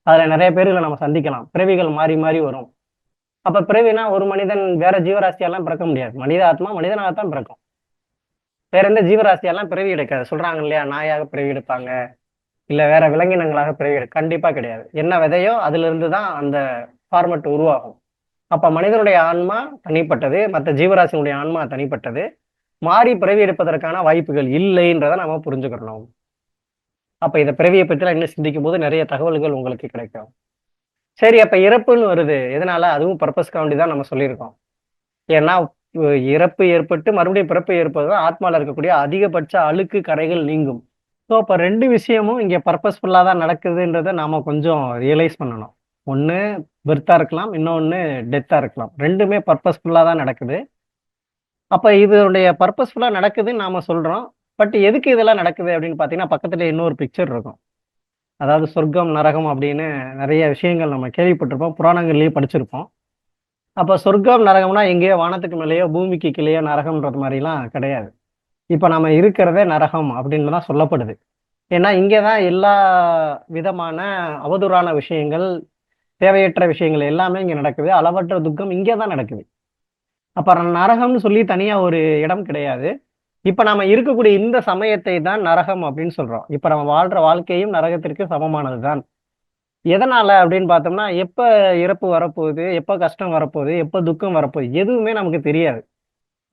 அதுல நெறைய பேர்கள நம்ம சந்திக்கலாம். பிறவிகள் மாறி, மாறி வரும். அப்ப பிறவினா ஒரு மனிதன் வேற ஜீவராசியாலாம் பிறக்க முடியாது. மனித ஆத்மா மனிதனாகத்தான் பிறக்கும். வேற எந்த ஜீவராசியாலாம் பிறவி எடுக்காது. சொல்றாங்க இல்லையா? நாயாக பிறவி எடுப்பாங்க. இல்ல வேற விலங்கினங்களாக பிறவி கண்டிப்பா கிடையாது. என்ன விதையோ அதிலிருந்து தான் அந்த ஃபார்மட் உருவாகும். அப்ப மனிதனுடைய ஆன்மா தனிப்பட்டது. மத்த ஜீவராசியினுடைய ஆன்மா தனிப்பட்டது. மாறி பிறவி எடுப்பதற்கான வாய்ப்புகள் இல்லைன்றத நம்ம புரிஞ்சுக்கணும். அப்ப இந்த பிறவிய பத்திலாம் இன்னும் சிந்திக்கும்போது நெறைய தகவல்கள் உங்களுக்கு கிடைக்கும். சரி, அப்ப இறப்புன்னு வருது. எதனால? அதுவும் பர்ப்பஸ்க்காக வேண்டி தான் நம்ம சொல்லியிருக்கோம். ஏன்னா, இறப்பு ஏற்பட்டு மறுபடியும் பிறப்பு ஏற்பது தான் ஆத்மால இருக்கக்கூடிய அதிகபட்ச அழுக்கு, கரைகள் நீங்கும். ஸோ, அப்ப 2 விஷயமும் இங்க பர்ப்பஸ்ஃபுல்லா தான் நடக்குதுன்றத நாம கொஞ்சம் ரியலைஸ் பண்ணணும். ஒண்ணு பெர்த்தா இருக்கலாம். இன்னொன்னு டெத்தா இருக்கலாம். 2மே பர்ப்பஸ்ஃபுல்லா தான் நடக்குது. அப்ப இதனுடைய பர்ப்பஸ்ஃபுல்லா நடக்குதுன்னு நாம சொல்றோம். பட் எதுக்கு இதெல்லாம் நடக்குது அப்படின்னு பார்த்தீங்கன்னா, பக்கத்துல இன்னொரு பிக்சர் இருக்கும். அதாவது சொர்க்கம், நரகம் அப்படின்னு நெறைய விஷயங்கள் நம்ம கேள்விப்பட்டிருப்போம். புராணங்கள்லயும் படிச்சிருப்போம். அப்ப சொர்க்கம், நரகம்னா எங்கேயோ வானத்துக்கு மேலேயோ, பூமிக்கு கீழேயோ நரகம்ன்றது மாரிலாம் கிடையாது. இப்ப நம்ம இருக்கிறதே நரகம் அப்படின்னு தான் சொல்லப்படுது. ஏன்னா, இங்க தான் எல்லா விதமான அவதூறான விஷயங்கள், தேவையற்ற விஷயங்கள் எல்லாமே இங்க நடக்குது. அளவற்ற துக்கம் இங்க தான் நடக்குது. அப்ப நரகம்னு சொல்லி தனியா ஒரு இடம் கிடையாது. இப்ப நாம இருக்கக்கூடிய இந்த சமயத்தை தான் நரகம் அப்படின்னு சொல்றோம். இப்ப நம்ம வாழ்ற வாழ்க்கையும் நரகத்திற்கு சமமானது தான். எதனால அப்படின்னு பார்த்தோம்னா, எப்ப இறப்பு வரப்போகுது, எப்ப கஷ்டம் வரப்போகுது, எப்ப துக்கம் வரப்போகுது, எதுவுமே நமக்கு தெரியாது.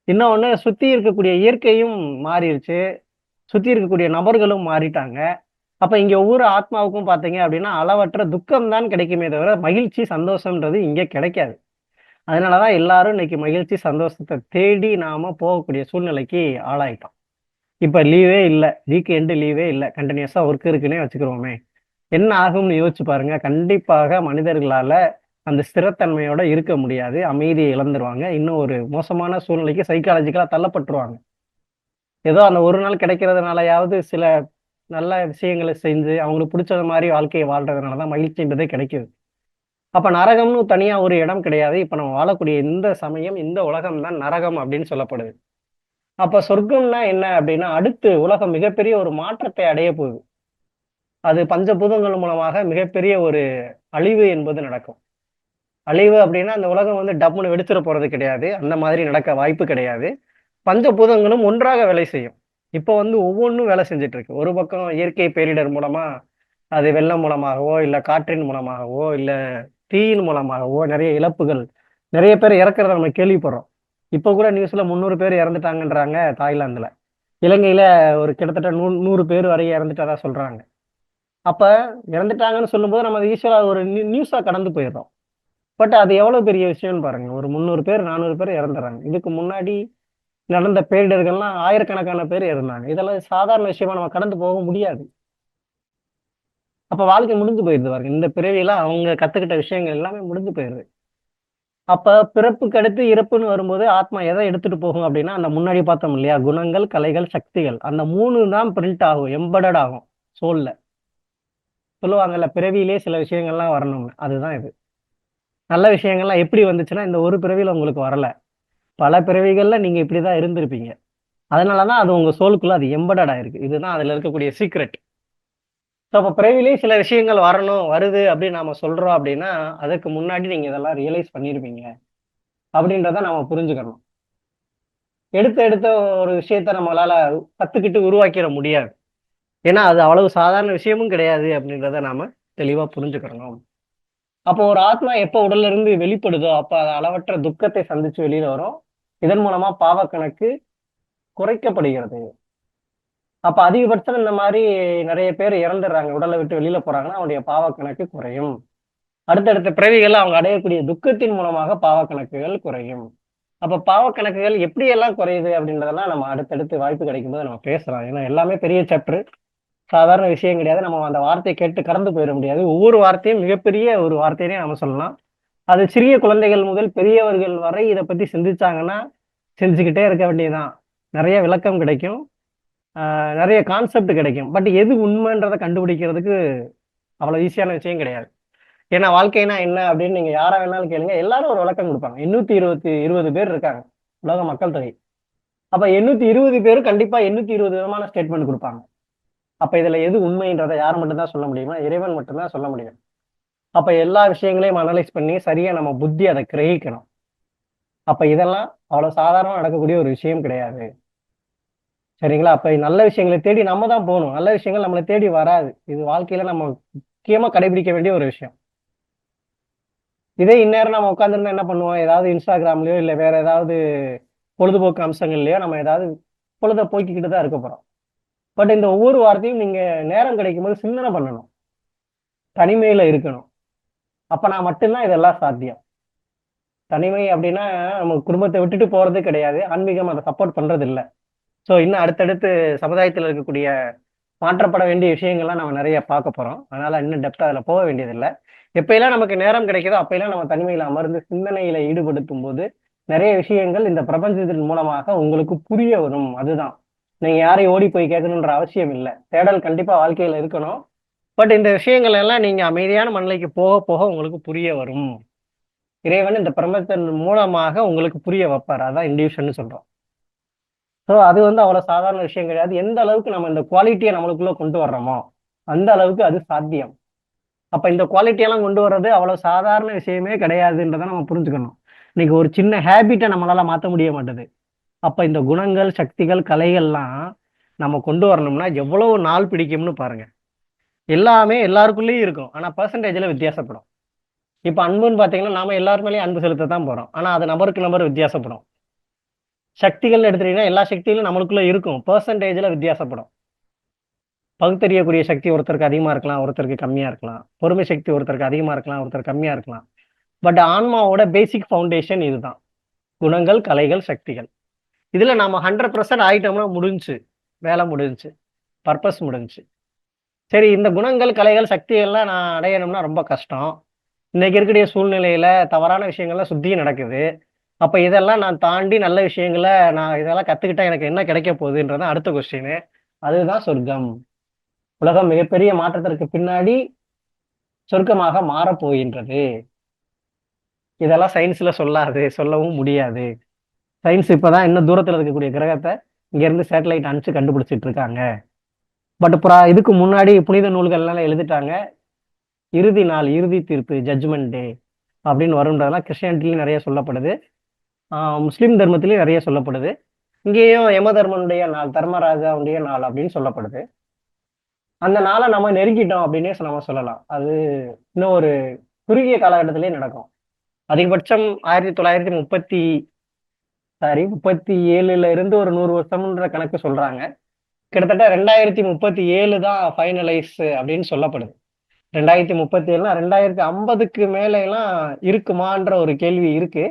இன்னொன்னு சுத்தி இருக்கக்கூடிய இயற்கையும் மாறிருச்சு. சுத்தி இருக்கக்கூடிய நபர்களும் மாறிட்டாங்க. அப்ப இங்க ஒவ்வொரு ஆத்மாவுக்கும் பார்த்தீங்க அப்படின்னா, அளவற்ற துக்கம் தான் கிடைக்குமே தவிர, மகிழ்ச்சி, சந்தோஷம்ன்றது இங்க கிடைக்காது. அதனால தான் எல்லாரும் இன்னைக்கு மகிழ்ச்சி, சந்தோஷத்த தேடி நாம போகக்கூடிய சூழ்நிலைக்கு ஆளாயிட்டோம். இப்ப லீவே இல்ல. வீக்கெண்ட் லீவே இல்ல. கன்டினியூஸா ஒர்க் இருக்குன்னே வச்சுக்குருவோமே. என்ன ஆகும்னு யோசிச்சு பாருங்க. கண்டிப்பாக மனிதர்களால அந்த ஸ்திரத்தன்மையோட இருக்க முடியாது. அமைதியை இழந்துருவாங்க. இன்னும் ஒரு மோசமான சூழ்நிலைக்கு சைக்காலஜிக்கலா தள்ளப்பட்டுருவாங்க. ஏதோ அந்த ஒரு நாள் கிடைக்கிறதுனாலயாவது சில நல்ல விஷயங்கள செஞ்சு, அவங்களுக்கு புடிச்சது மாரி வாழ்க்கைய வாழ்றதுனால தான் மகிழ்ச்சின்றதே கிடைக்குது. அப்ப நரகம்னு தனியா ஒரு இடம் கிடையாது. இப்ப நம்ம வாழக்கூடிய இந்த சமயம், இந்த உலகம் தான் நரகம் அப்படின்னு சொல்லப்படுது. அப்ப சொர்க்கம்னா என்ன அப்படின்னா, அடுத்து உலகம் மிகப்பெரிய ஒரு மாற்றத்தை அடைய போகுது. அது பஞ்சபூதங்கள் மூலமாக மிகப்பெரிய ஒரு அழிவு என்பது நடக்கும். அழிவு அப்படின்னா, அந்த உலகம் வந்து டப்புன்னு வெடிச்சிற போறது கிடையாது. அந்த மாதிரி நடக்க வாய்ப்பு கிடையாது. பஞ்சபூதங்களும் ஒன்றாக வேலை செய்யும். இப்போ வந்து ஒவ்வொன்னும் வேலை செஞ்சுட்டு இருக்கு. ஒரு பக்கம் இயற்கை பேரிடர் மூலமா, அது வெள்ளம் மூலமாகவோ, இல்ல காற்றின் மூலமாகவோ, இல்ல தீயின் மூலமாகவோ நெறைய இழப்புகள், நெறைய பேர் இறக்கிறத நம்ம கேள்விப்படுறோம். இப்போ கூட நியூஸ்ல 300 பேர் இறந்துட்டாங்கன்றாங்க தாய்லாந்துல. இலங்கையில ஒரு கிட்டத்தட்ட 100 பேர் வரை இறந்துட்டதா சொல்றாங்க. அப்ப இறந்துட்டாங்கன்னு சொல்லும்போது நம்ம அத ஈஸியா ஒரு நியூஸா கடந்து போயிடுறோம். பட் அது எவ்வளவு பெரிய விஷயம்னு பாருங்க. ஒரு 300 பேர், 400 பேர் இறந்துடுறாங்க. இதுக்கு முன்னாடி நடந்த பேரிடர்கள்லாம் ஆயிரக்கணக்கான பேர் இறந்தாங்க. இதெல்லாம் சாதாரண விஷயமா நம்ம கடந்து போக முடியாது. அப்ப வாழ்க்கை முடிஞ்சு போயிருது பாருங்க. இந்த பிறவியில அவங்க கத்துக்கிட்ட விஷயங்கள் எல்லாமே முடிஞ்சு போயிருது. அப்ப பிறப்புக்கு அடுத்து இறப்புன்னு வரும்போது ஆத்மா எதை எடுத்துட்டு போகும் அப்படின்னா, அந்த முன்னாடி பார்த்தோம் இல்லையா? குணங்கள், கலைகள், சக்திகள். அந்த 3 தான் பிரிண்ட் ஆகும். எம்பெடட் ஆகும் சோல்ல. சொல்லுவாங்கல்ல, பிறவியிலேயே சில விஷயங்கள்லாம் வரணும்னு. அதுதான் இது. நல்ல விஷயங்கள்லாம் எப்படி வந்துச்சுன்னா, இந்த ஒரு பிறவியில உங்களுக்கு வரல. பல பிறவிகள்ல நீங்க இப்படிதான் இருந்திருப்பீங்க. அதனால தான் அது உங்க சோலுக்குள்ள அது எம்பெடட் ஆயிருக்கு. இதுதான் அதுல இருக்கக்கூடிய சீக்ரெட். ஸோ அப்ப பிறவிலேயே சில விஷயங்கள் வரணும், வருது அப்படின்னு நாம சொல்றோம் அப்படின்னா, அதுக்கு முன்னாடி நீங்க இதெல்லாம் ரியலைஸ் பண்ணியிருப்பீங்க. அப்படின்றத நம்ம புரிஞ்சுக்கணும். எடுத்த எடுத்த ஒரு விஷயத்த நம்மளால கத்துக்கிட்டு உருவாக்கிட முடியாது. ஏன்னா அது அவ்வளவு சாதாரண விஷயமும் கிடையாது அப்படின்றத நாம தெளிவா புரிஞ்சுக்கிறணும். அப்போ ஒரு ஆத்மா எப்போ உடல்ல இருந்து வெளிப்படுதோ அப்ப அது அளவற்ற துக்கத்தை சந்திச்சு வெளியில வரும். இதன் மூலமா பாவக்கணக்கு குறைக்கப்படுகிறது. அப்ப அதிகபட்சம் இந்த மாதிரி நிறைய பேர் இறந்துடுறாங்க, உடலை விட்டு வெளியில போறாங்கன்னா அவனுடைய பாவக்கணக்கு குறையும். அடுத்தடுத்த பிறவிகள்ல அவங்க அடையக்கூடிய துக்கத்தின் மூலமாக பாவக்கணக்குகள் குறையும். அப்ப பாவக்கணக்குகள் எப்படியெல்லாம் குறையுது அப்படின்றதெல்லாம் நம்ம அடுத்தடுத்து வாய்ப்பு கிடைக்கும்போது நம்ம பேசலாம். ஏன்னா எல்லாமே பெரிய சாப்டர், சாதாரண விஷயம் கிடையாது. நம்ம அந்த வார்த்தையை கேட்டு கடந்து போயிட முடியாது. ஒவ்வொரு வார்த்தையும் மிகப்பெரிய ஒரு வார்த்தையினே நம்ம சொல்லலாம். அது சிறிய குழந்தைகள் முதல் பெரியவர்கள் வரை இதை பத்தி சிந்திச்சாங்கன்னா செஞ்சுக்கிட்டே இருக்க வேண்டியதுதான். நிறைய விளக்கம் கிடைக்கும், நிறைய கான்செப்ட் கிடைக்கும். பட் எது உண்மைன்றதை கண்டுபிடிக்கிறதுக்கு அவ்வளவு ஈஸியான விஷயம் கிடையாது. ஏன்னா வாழ்க்கைனா என்ன அப்படின்னு நீங்க யாரா வேணாலும் கேளுங்க, எல்லாரும் ஒரு விளக்கம் கொடுப்பாங்க. 820 பேர் இருக்காங்க உலக மக்கள் தொகை. அப்ப 820 பேரும் கண்டிப்பா 820 விதமான ஸ்டேட்மெண்ட் கொடுப்பாங்க. அப்ப இதுல எது உண்மைன்றதை யார் மட்டும்தான் சொல்ல முடியுமா? இறைவன் மட்டும்தான் சொல்ல முடியும். அப்ப எல்லா விஷயங்களையும் அனலைஸ் பண்ணி சரியா நம்ம புத்தி அதை கிரகிக்கணும். அப்ப இதெல்லாம் அவ்வளவு சாதாரணமா நடக்கக்கூடிய ஒரு விஷயம் கிடையாது. சரிங்களா? அப்ப நல்ல விஷயங்களை தேடி நம்ம தான் போகணும். நல்ல விஷயங்கள் நம்மளை தேடி வராது. இது வாழ்க்கையில நம்ம முக்கியமா கடைபிடிக்க வேண்டிய ஒரு விஷயம். இதே இந்நேரம் நம்ம உட்காந்துருந்தா என்ன பண்ணுவோம்? ஏதாவது இன்ஸ்டாகிராம்லயோ இல்ல வேற ஏதாவது பொழுதுபோக்கு அம்சங்கள்லயோ நம்ம ஏதாவது பொழுத போக்கிக்கிட்டு தான் இருக்க போறோம். பட் இந்த ஒவ்வொரு வார்த்தையும் நீங்க நேரம் கிடைக்கும் போது சிந்தனை பண்ணணும், தனிமையில இருக்கணும். அப்ப நான் மட்டும்தான் இதெல்லாம் சாத்தியம். தனிமை அப்படின்னா நம்ம குடும்பத்தை விட்டுட்டு போறது கிடையாது. ஆன்மீகம் அதை சப்போர்ட் பண்றது இல்லை. ஸோ இன்னும் அடுத்தடுத்து சமுதாயத்தில் இருக்கக்கூடிய மாற்றப்பட வேண்டிய விஷயங்கள்லாம் நம்ம நிறைய பார்க்க போறோம். அதனால இன்னும் டெப்தா அதில் போக வேண்டியதில்லை. எப்பயெல்லாம் நமக்கு நேரம் கிடைக்குதோ அப்பெல்லாம் நம்ம தனிமையில அமர்ந்து சிந்தனையில ஈடுபடுத்தும் போது நிறைய விஷயங்கள் இந்த பிரபஞ்சத்தின் மூலமாக உங்களுக்கு புரிய வரும். அதுதான், நீங்க யாரையும் ஓடி போய் கேட்கணுன்ற அவசியம் இல்லை. தேடல் கண்டிப்பா வாழ்க்கையில இருக்கணும். பட் இந்த விஷயங்கள் எல்லாம் நீங்க அமைதியான மனநிலைக்கு போக போக உங்களுக்கு புரிய வரும். இறைவன் இந்த பிரபஞ்சத்தின் மூலமாக உங்களுக்கு புரிய வைப்பார். அதான் இன்டியூஷன் சொல்றோம். ஸோ அது அவ்வளவு சாதாரண விஷயம் கிடையாது. எந்த அளவுக்கு நம்ம இந்த குவாலிட்டியை நம்மளுக்குள்ள கொண்டு வர்றோமோ அந்த அளவுக்கு அது சாத்தியம். அப்ப இந்த குவாலிட்டியெல்லாம் கொண்டு வர்றது அவ்வளவு சாதாரண விஷயமே கிடையாதுன்றதை நம்ம புரிஞ்சுக்கணும். இன்னைக்கு ஒரு சின்ன ஹேபிட்டை நம்மளால மாற்ற முடிய மாட்டேது. அப்ப இந்த குணங்கள், சக்திகள், கலைகள்லாம் நம்ம கொண்டு வரணும்னா எவ்வளவு நாள் பிடிக்கும்னு பாருங்க. எல்லாமே எல்லாருக்குள்ளேயும் இருக்கும், ஆனா பெர்சன்டேஜ்ல வித்தியாசப்படும். இப்ப அன்புன்னு பாத்தீங்கன்னா நாம எல்லாரு மேலேயும் அன்பு செலுத்த தான் போறோம், ஆனா அது நபருக்கு நபர் வித்தியாசப்படும். சக்திகள்னு எடுத்துட்டீங்கன்னா எல்லா சக்திகளும் நம்மளுக்குள்ள இருக்கும், பெர்சன்டேஜ்ல வித்தியாசப்படும். பகுத்தறியக்கூடிய சக்தி ஒருத்தருக்கு அதிகமா இருக்கலாம், ஒருத்தருக்கு கம்மியா இருக்கலாம். பொறுமை சக்தி ஒருத்தருக்கு அதிகமா இருக்கலாம், ஒருத்தர் கம்மியா இருக்கலாம். பட் ஆன்மாவோட பேசிக் ஃபவுண்டேஷன் இதுதான், குணங்கள், கலைகள், சக்திகள். இதுல நாம 100% ஆயிட்டோம்னா முடிஞ்சு, வேலை முடிஞ்சு, பர்பஸ் முடிஞ்சு. சரி, இந்த குணங்கள், கலைகள், சக்திகள்லாம் நான் அடையணும்னா ரொம்ப கஷ்டம். இன்னைக்கு இருக்கக்கூடிய சூழ்நிலையில தவறான விஷயங்கள்லாம் சுத்தியும் நடக்குது. அப்ப இதெல்லாம் நான் தாண்டி நல்ல விஷயங்களை நான் இதெல்லாம் கத்துக்கிட்டா எனக்கு என்ன கிடைக்க போகுதுன்றதான் அடுத்த கொஸ்டின். அதுதான் சொர்க்கம். உலகம் மிகப்பெரிய மாற்றத்திற்கு பின்னாடி சொர்க்கமாக மாறப் போகின்றது. இதெல்லாம் சயின்ஸ்ல சொல்லாது, சொல்லவும் முடியாது. சயின்ஸ் இப்பதான் இன்னும் தூரத்துல இருக்கக்கூடிய கிரகத்தை இங்க இருந்து சேட்டலைட் அனுப்பிச்சு கண்டுபிடிச்சிட்டு இருக்காங்க. பட் இதுக்கு முன்னாடி புனித நூல்கள்லாம் எழுதிட்டாங்க, இறுதி நாள், இறுதி தீர்ப்பு, ஜட்ஜ்மெண்ட் டே அப்படின்னு வரும்ன்றதெல்லாம் கிறிஸ்டியானிட்டிலையும் நிறைய சொல்லப்படுது, முஸ்லீம் தர்மத்திலையும் நிறைய சொல்லப்படுது. இங்கேயும் யம தர்மனுடைய நாள், தர்மராஜாவுடைய நாள் அப்படின்னு சொல்லப்படுது. அந்த நாளை நம்ம நெருங்கிட்டோம் அப்படின்னே நம்ம சொல்லலாம். அது இன்னும் ஒரு குறுகிய காலகட்டத்திலே நடக்கும். அதிகபட்சம் 37ல இருந்து ஒரு 100 வருஷம்ன்ற கணக்கு சொல்றாங்க. கிட்டத்தட்ட 2037 தான் ஃபைனலைஸ் அப்படின்னு சொல்லப்படுது. 2037னா 2050க்கு மேல எல்லாம் இருக்குமான்ற ஒரு கேள்வி இருக்கு.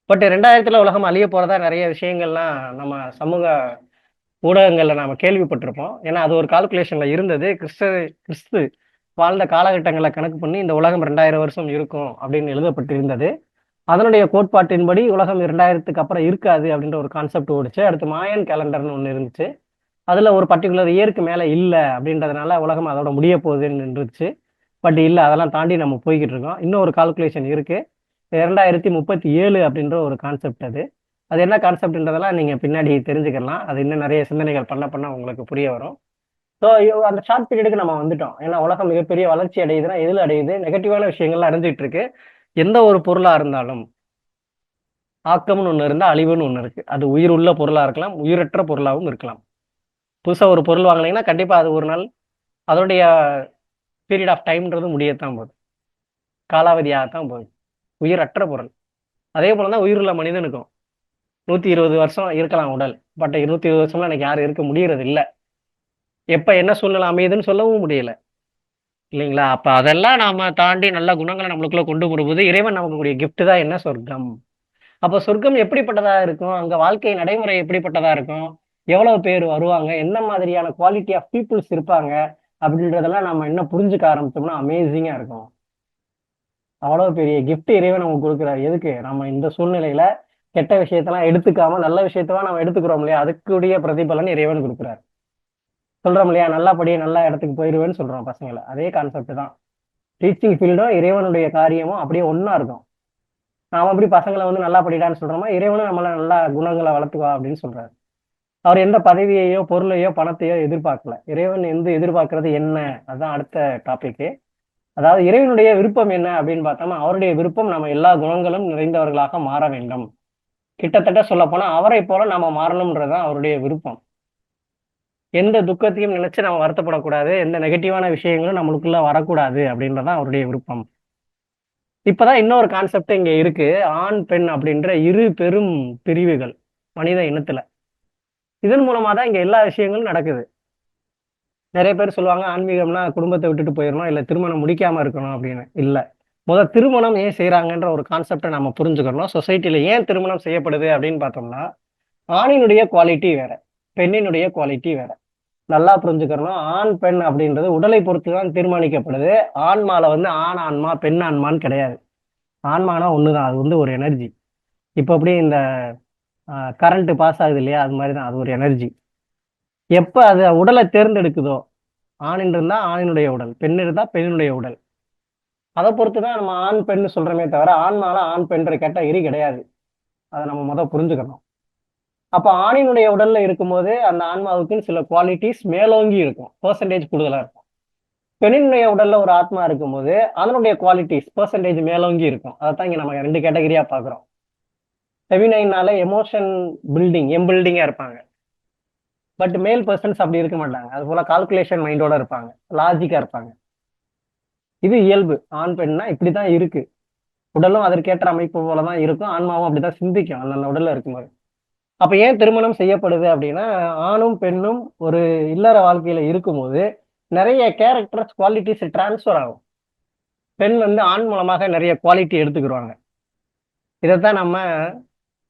பட் 2000ல உலகம் அழிய போறதா நிறைய விஷயங்கள்லாம் நம்ம சமூக ஊடகங்கள்ல நாம கேள்விப்பட்டிருப்போம். ஏன்னா அது ஒரு கால்குலேஷன்ல இருந்தது. கிறிஸ்து வாழ்ந்த காலகட்டங்களை கணக்கு பண்ணி இந்த உலகம் 2000 வருஷம் இருக்கும் அப்படின்னு எழுதப்பட்டிருந்தது. அதனுடைய கோட்பாட்டின்படி உலகம் 2000க்கு அப்புறம் இருக்காது அப்படின்ற ஒரு கான்செப்ட் ஓடிச்சு. அடுத்து மாயன் கேலண்டர்னு ஒன்று இருந்துச்சு. அதுல ஒரு பர்டிகுலர் இயருக்கு மேல இல்லை அப்படின்றதுனால உலகம் அதோட முடிய போகுதுன்னு இருந்துச்சு. பட் இல்லை, அதெல்லாம் தாண்டி நம்ம போய்கிட்டு இருக்கோம். இன்னும் ஒரு கால்குலேஷன் இருக்கு, 2037 அப்படின்ற ஒரு கான்செப்ட். அது அது என்ன கான்செப்ட்ன்றதெல்லாம் நீங்க பின்னாடி தெரிஞ்சுக்கலாம். அது இன்னும் நிறைய சிந்தனைகள் பண்ண பண்ண உங்களுக்கு புரிய வரும். ஸோ அந்த ஷார்ட் பீரியடுக்கு நம்ம வந்துட்டோம். ஏன்னா உலகம் மிகப்பெரிய வளர்ச்சி அடையுதுன்னா எதில் அடையுது? நெகட்டிவான விஷயங்கள்லாம் அடைஞ்சிட்டு இருக்கு. எந்த ஒரு பொருளா இருந்தாலும் ஆக்கம்னு ஒண்ணு இருந்தா அழிவுன்னு ஒண்ணு இருக்கு. அது உயிர் உள்ள பொருளா இருக்கலாம், உயிரற்ற பொருளாவும் இருக்கலாம். புதுசா ஒரு பொருள் வாங்குனீங்கன்னா, கண்டிப்பா அது ஒரு நாள் அதனுடைய பீரியட் ஆஃப் டைம்ன்றது முடியத்தான் போகுது. காலாவதியாகத்தான் போகுது. உயிரற்ற பொருள். அதே போல தான் உயிருள்ள மனிதனுக்கும். 120 வருஷம் இருக்கலாம் உடல். பட் 120 வருஷம்லாம் இன்னைக்கு யாரும் இருக்க முடியறது இல்ல. எப்ப என்ன சூழ்நிலை அமையுதுன்னு சொல்லவும் முடியல. இல்லைங்களா? அப்ப அதெல்லாம் நாம தாண்டி நல்ல குணங்கள நம்மளுக்குள்ள கொண்டு வரும்போது, இறைவன் நமக்கு கூடிய கிஃப்ட் தான் என்ன சொர்க்கம். அப்ப சொர்க்கம் எப்படிப்பட்டதா இருக்கும்? அங்க வாழ்க்கை நடைமுறை எப்படிப்பட்டதா இருக்கும்? எவ்வளவு பேர் வருவாங்க? என்ன மாதிரியான குவாலிட்டி ஆஃப் பீப்பிள்ஸ் இருப்பாங்க? அப்படின்றதெல்லாம் நம்ம இன்னும் புரிஞ்சுக்க ஆரம்பிச்சோம்னா அமேசிங்கா இருக்கும். அவ்வளவு பெரிய கிஃப்ட் இறைவன் நமக்கு குடுக்குறாரு. எதுக்கு? நம்ம இந்த சூழ்நிலையில கெட்ட விஷயத்தெல்லாம் எடுத்துக்காம, நல்ல விஷயத்தலாம் நம்ம எடுத்துக்கிறோம் இல்லையா? அதுக்குரிய பிரதிபலன் இறைவன் குடுக்குறாரு. சொல்றோம் இல்லையா? நல்லா படி, நல்ல இடத்துக்கு போயிருவேன்னு சொல்றோம் பசங்கள. அதே கான்செப்ட் தான். டீச்சிங் ஃபீல்டும், இறைவனுடைய காரியமும் அப்படியே ஒண்ணா இருக்கும். நாம எப்படி பசங்கள வந்து நல்லா படிடான்னு சொல்றோமோ, இறைவனும் நம்மள நல்லா குணங்கள வளர்த்துக்கோ அப்படின்னு சொல்றாரு. அவர் எந்த பதவியையோ, பொருளையோ, பணத்தையோ எதிர்பார்க்கல. இறைவன் எதிர்பார்க்கிறது என்ன? அதுதான் அடுத்த டாபிக்கு. அதாவது இறைவனுடைய விருப்பம் என்ன அப்படின்னு பார்த்தோம்னா, அவருடைய விருப்பம் நம்ம எல்லா குணங்களும் நிறைந்தவர்களாக மாற வேண்டும். கிட்டத்தட்ட சொல்லப்போனா, அவரைப் போல நாம மாறணும்ன்றது தான் அவருடைய விருப்பம். எந்த துக்கத்தையும் நினைச்சு நம்ம வருத்தப்படக்கூடாது. எந்த நெகட்டிவான விஷயங்களும் நம்மளுக்குள்ள வரக்கூடாது அப்படின்றது தான் அவருடைய விருப்பம். இப்பதான் இன்னொரு கான்செப்ட் இங்க இருக்கு. ஆண், பெண் அப்படின்ற இரு பெரும் பிரிவுகள் மனித இனத்துல. இதன் மூலமா தான் இங்க எல்லா விஷயங்களும் நடக்குது. நிறைய பேர் சொல்லுவாங்க, ஆன்மீகம்னா குடும்பத்தை விட்டுட்டு போயிடணும், இல்ல திருமணம் முடிக்காம இருக்கணும் அப்படின்னு. இல்ல. திருமணம் ஏன் செய்றாங்கன்ற ஒரு கான்செப்ட நம்ம புரிஞ்சுக்கணும். சொசைட்டில ஏன் திருமணம் செய்யப்படுது அப்படின்னு பார்த்தோம்னா, ஆணினுடைய குவாலிட்டி வேற, பெண்ணினுடைய குவாலிட்டி வேற. நல்லா புரிஞ்சுக்கணும். ஆண், பெண் அப்படின்றது உடலை பொறுத்து தான் தீர்மானிக்கப்படுது. ஆன்மால வந்து ஆண் ஆன்மா, பெண் ஆன்மான்னு கிடையாது. ஆன்மானா ஒண்ணுதான். அது வந்து ஒரு எனர்ஜி. இப்ப எப்படி இந்த கரண்ட் பாஸ் ஆகுது இல்லையா? அது மாதிரி தான். அது ஒரு எனர்ஜி. எப்ப அது உடலை தேர்ந்தெடுக்குதோ, ஆணின் இருந்தா ஆணினுடைய உடல், பெண் இருந்தா பெண்ணினுடைய உடல். அதை பொறுத்து தான் நம்ம ஆண், பெண் சொல்றோமே தவிர, ஆன்மால ஆண், பெண்ற கேட்டகரி கிடையாது. அதை நம்ம புரிஞ்சுக்கணும். அப்ப ஆணினுடைய உடல்ல இருக்கும்போது அந்த ஆன்மாவுக்குன்னு சில குவாலிட்டிஸ் மேலோங்கி இருக்கும். பெர்சன்டேஜ் கூடுதலா இருக்கும். பெண்ணினுடைய உடல்ல ஒரு ஆத்மா இருக்கும்போது அதனுடைய குவாலிட்டிஸ் பெர்சன்டேஜ் மேலோங்கி இருக்கும். அதைத்தான் இங்க நம்ம 2 கேட்டகரியா பாக்குறோம். ஃபெமினைன்னால எமோஷன் பில்டிங், எம்பில்டிங்கா இருப்பாங்க. பட் மேல் பர்சன்ஸ் அப்படி இருக்க மாட்டாங்க. அது போல கால்குலேஷன் மைண்டோட இருப்பாங்க. லாஜிக்கா இருப்பாங்க. இது இயல்பு. ஆண், பெண்ணா இப்படிதான் இருக்கு. உடலும் அதற்கேற்ற அமைப்பு போலதான் இருக்கும். ஆன்மாவும் அப்படிதான் சிந்திக்கும் அந்த உடல்ல இருக்கும்போது. அப்ப ஏன் திருமணம் செய்யப்படுது அப்படின்னா, ஆணும் பெண்ணும் ஒரு இல்லற வாழ்க்கையில இருக்கும்போது நிறைய கேரக்டர்ஸ், குவாலிட்டிஸ் டிரான்ஸ்ஃபர் ஆகும். பெண் வந்து ஆண் மூலமாக நிறைய குவாலிட்டி எடுத்துக்கிடுவாங்க. இதைத்தான் நம்ம